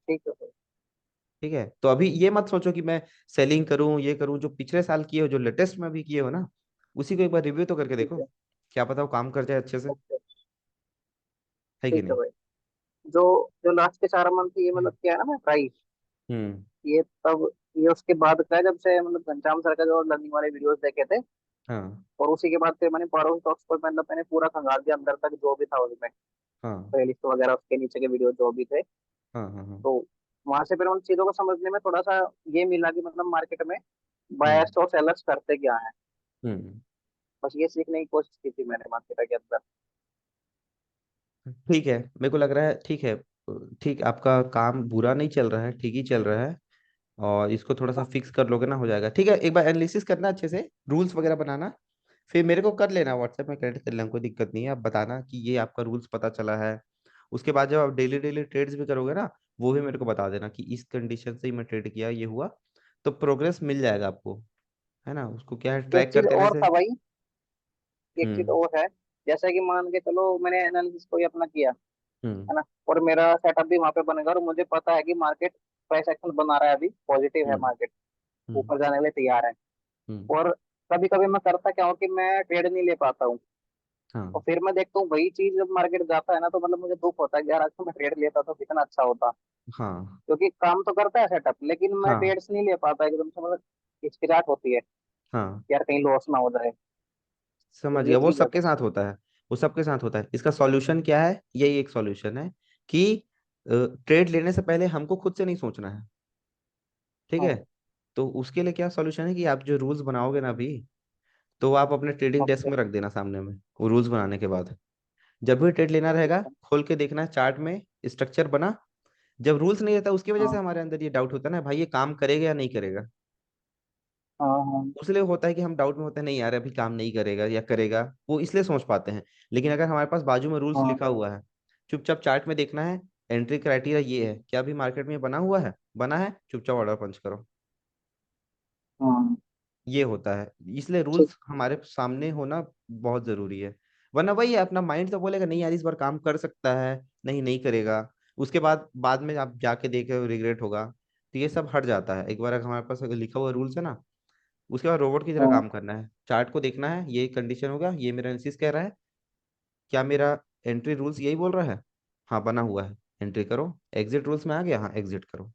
ठीक है भाई। ठीक है, तो अभी ये मत सोचो कि मैं सेलिंग करूं, ये करूं, जो पिछले साल किए हो, जो लेटेस्ट में भी किए हो ना, उसी को एक बार रिव्यू तो करके ठीक देखो, है। क्या पता वो काम कर जाए अच्छे से, ओके। है कि ठीक है नहीं। भाई। जो जो लास्ट के 4 मंथ ये हम्म मतलब क्या है ना मैं प्राइस, हम्म। ये तब ये उसके बाद का है जब से मतलब घनश्याम सर का जो लर्निंग वाले वीडियोस देखे थे। हाँ और उसी के बाद फिर मैंने बारो स्टॉक्स को मतलब मैंने पूरा खंगाल दिया अंदर तक जो भी था उसमें, हाँ प्लेलिस्ट वगैरह उसके नीचे के वीडियो जो भी थे। हाँ हाँ हाँ। तो वहां से फिर उन चीजों को समझने में थोड़ा सा ये मिला कि मतलब मार्केट में हम्म बायर्स और सेलर्स करते क्या है। हम्म। बस ये सीखने की कोशिश की थी मैंने मार्केट के अंदर। ठीक है, मेरे को लग रहा है ठीक है, ठीक, आपका काम बुरा नहीं चल रहा है, ठीक ही चल रहा है। और इसको थोड़ा सा फिक्स कर लोगे ना, हो जाएगा। ठीक है, एक बार एनालिसिस करना अच्छे से, रूल्स वगैरह बनाना, फिर मेरे को कर लेना व्हाट्सएप में, कनेक्ट कर लेना, कोई दिक्कत नहीं है। आप बताना कि ये आपका रूल्स पता चला है। उसके बाद जब आप डेली डेली ट्रेड्स भी करोगे ना, वो भी मेरे को बता देना कि इस कंडीशन से ही मैं ट्रेड किया, ये हुआ, तो प्रोग्रेस मिल जाएगा आपको, है ना, उसको क्या है, एक ट्रैक चीज करते रहने और से। था भाई, एक चीज हम्म और है। जैसे कि मान के चलो मैंने एनालिसिस को ही अपना किया, हम्म है ना, और मेरा सेटअप भी वहां पे बनेगा और मुझे पता है कि मार्केट प्राइस एक्शन बना रहा है, अभी पॉजिटिव है हम्म मार्केट, हम्म ऊपर जाने के लिए तैयार है। हम्म। और कभी कभी मैं करता क्या हूँ कि मैं ट्रेड नहीं ले पाता हूँ। और हाँ फिर मैं देखता हूँ वही चीज जब मार्केट जाता है ना तो मतलब मुझे दुख होता है कि यार आज तो मैं ट्रेड लेता तो कितना अच्छा होता। हाँ क्योंकि काम तो करता है सेटअप, लेकिन मैं हाँ ट्रेड्स नहीं ले पाता एकदम से, मतलब हिचकिचाहट होती है हाँ, कि यार कहीं लॉस ना हो जाए। तो समझ ये गया, वो चीज है सबके बस। साथ होता है, वो सबके साथ होता है। इसका सॉल्यूशन क्या है, यही एक सॉल्यूशन है कि ट्रेड लेने से पहले हमको खुद से नहीं सोचना है, ठीक है। हाँ। तो उसके लिए क्या सॉल्यूशन है कि आप जो रूल्स बनाओगे ना अभी, तो आप अपने ट्रेडिंग डेस्क ओके। में रख देना सामने में, वो रूल्स बनाने के बाद जब भी ट्रेड लेना ठीक रहेगा है। खोल के देखना है चार्ट में, स्ट्रक्चर बना। जब रूल्स नहीं रहता उसकी वजह से हाँ हमारे अंदर ये डाउट होता है ना भाई, ये काम करेगा या नहीं करेगा। हाँ हाँ उसलिए होता है कि हम डाउट में होते हैं, नहीं यार अभी काम नहीं करेगा या करेगा, वो इसलिए सोच पाते हैं। लेकिन अगर हमारे पास बाजू में रूल्स हाँ लिखा हुआ है, चुपचाप चार्ट में देखना है, एंट्री क्राइटेरिया ये है, क्या अभी मार्केट में बना हुआ है, बना है, चुपचाप ऑर्डर पंच करो। हाँ। ये होता है, इसलिए ठीक। रूल्स हमारे सामने होना बहुत जरूरी है। वरना वही है, अपना माइंड तो बोलेगा नहीं यार इस बार काम कर सकता है, नहीं नहीं करेगा, उसके बाद में आप जाके देखे रिग्रेट होगा। तो ये सब हट जाता है एक बार अगर हमारे पास अगर लिखा हुआ रूल्स है ना, उसके बाद रोबोट की तरह हाँ काम करना है, चार्ट को देखना है, ये कंडीशन होगा, ये मेरा एनालिसिस कह रहा है, क्या मेरा एंट्री रूल्स यही बोल रहा है, हाँ बना हुआ है, एंट्री करो। एग्जिट रूल्स में आ गया, हाँ एग्जिट करो।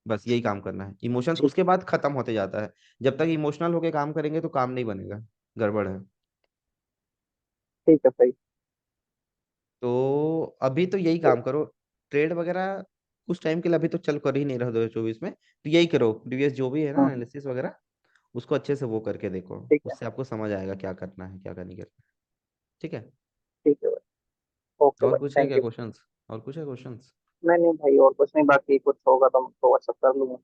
बस यही काम करना है, इमोशंस ठीक। उसके बाद खत्म होते जाता है। जब तक इमोशनल होके काम करेंगे तो काम नहीं बनेगा, गड़बड़ है। ठीक है भाई। तो अभी तो यही तो काम करो, ट्रेड वगैरह कुछ टाइम के लिए अभी तो चल कर ही नहीं रहा 2024 में, तो यही करो, प्रीवियस जो भी है ना हाँ। एनालिसिस वगैरह, उसको अच्छे से वो करके देखो, ठीक है। उससे आपको समझ आएगा क्या करना है क्या नहीं करना है। ठीक है। ठीक है भाई। ओके और भाई, कुछ है थैंक क्या यू। क्वेश्चंस, और कुछ है क्वेश्चंस? नहीं नहीं भाई, और कुछ नहीं, बाकी कुछ होगा तो मैं व्हाट्सअप कर लूंगा।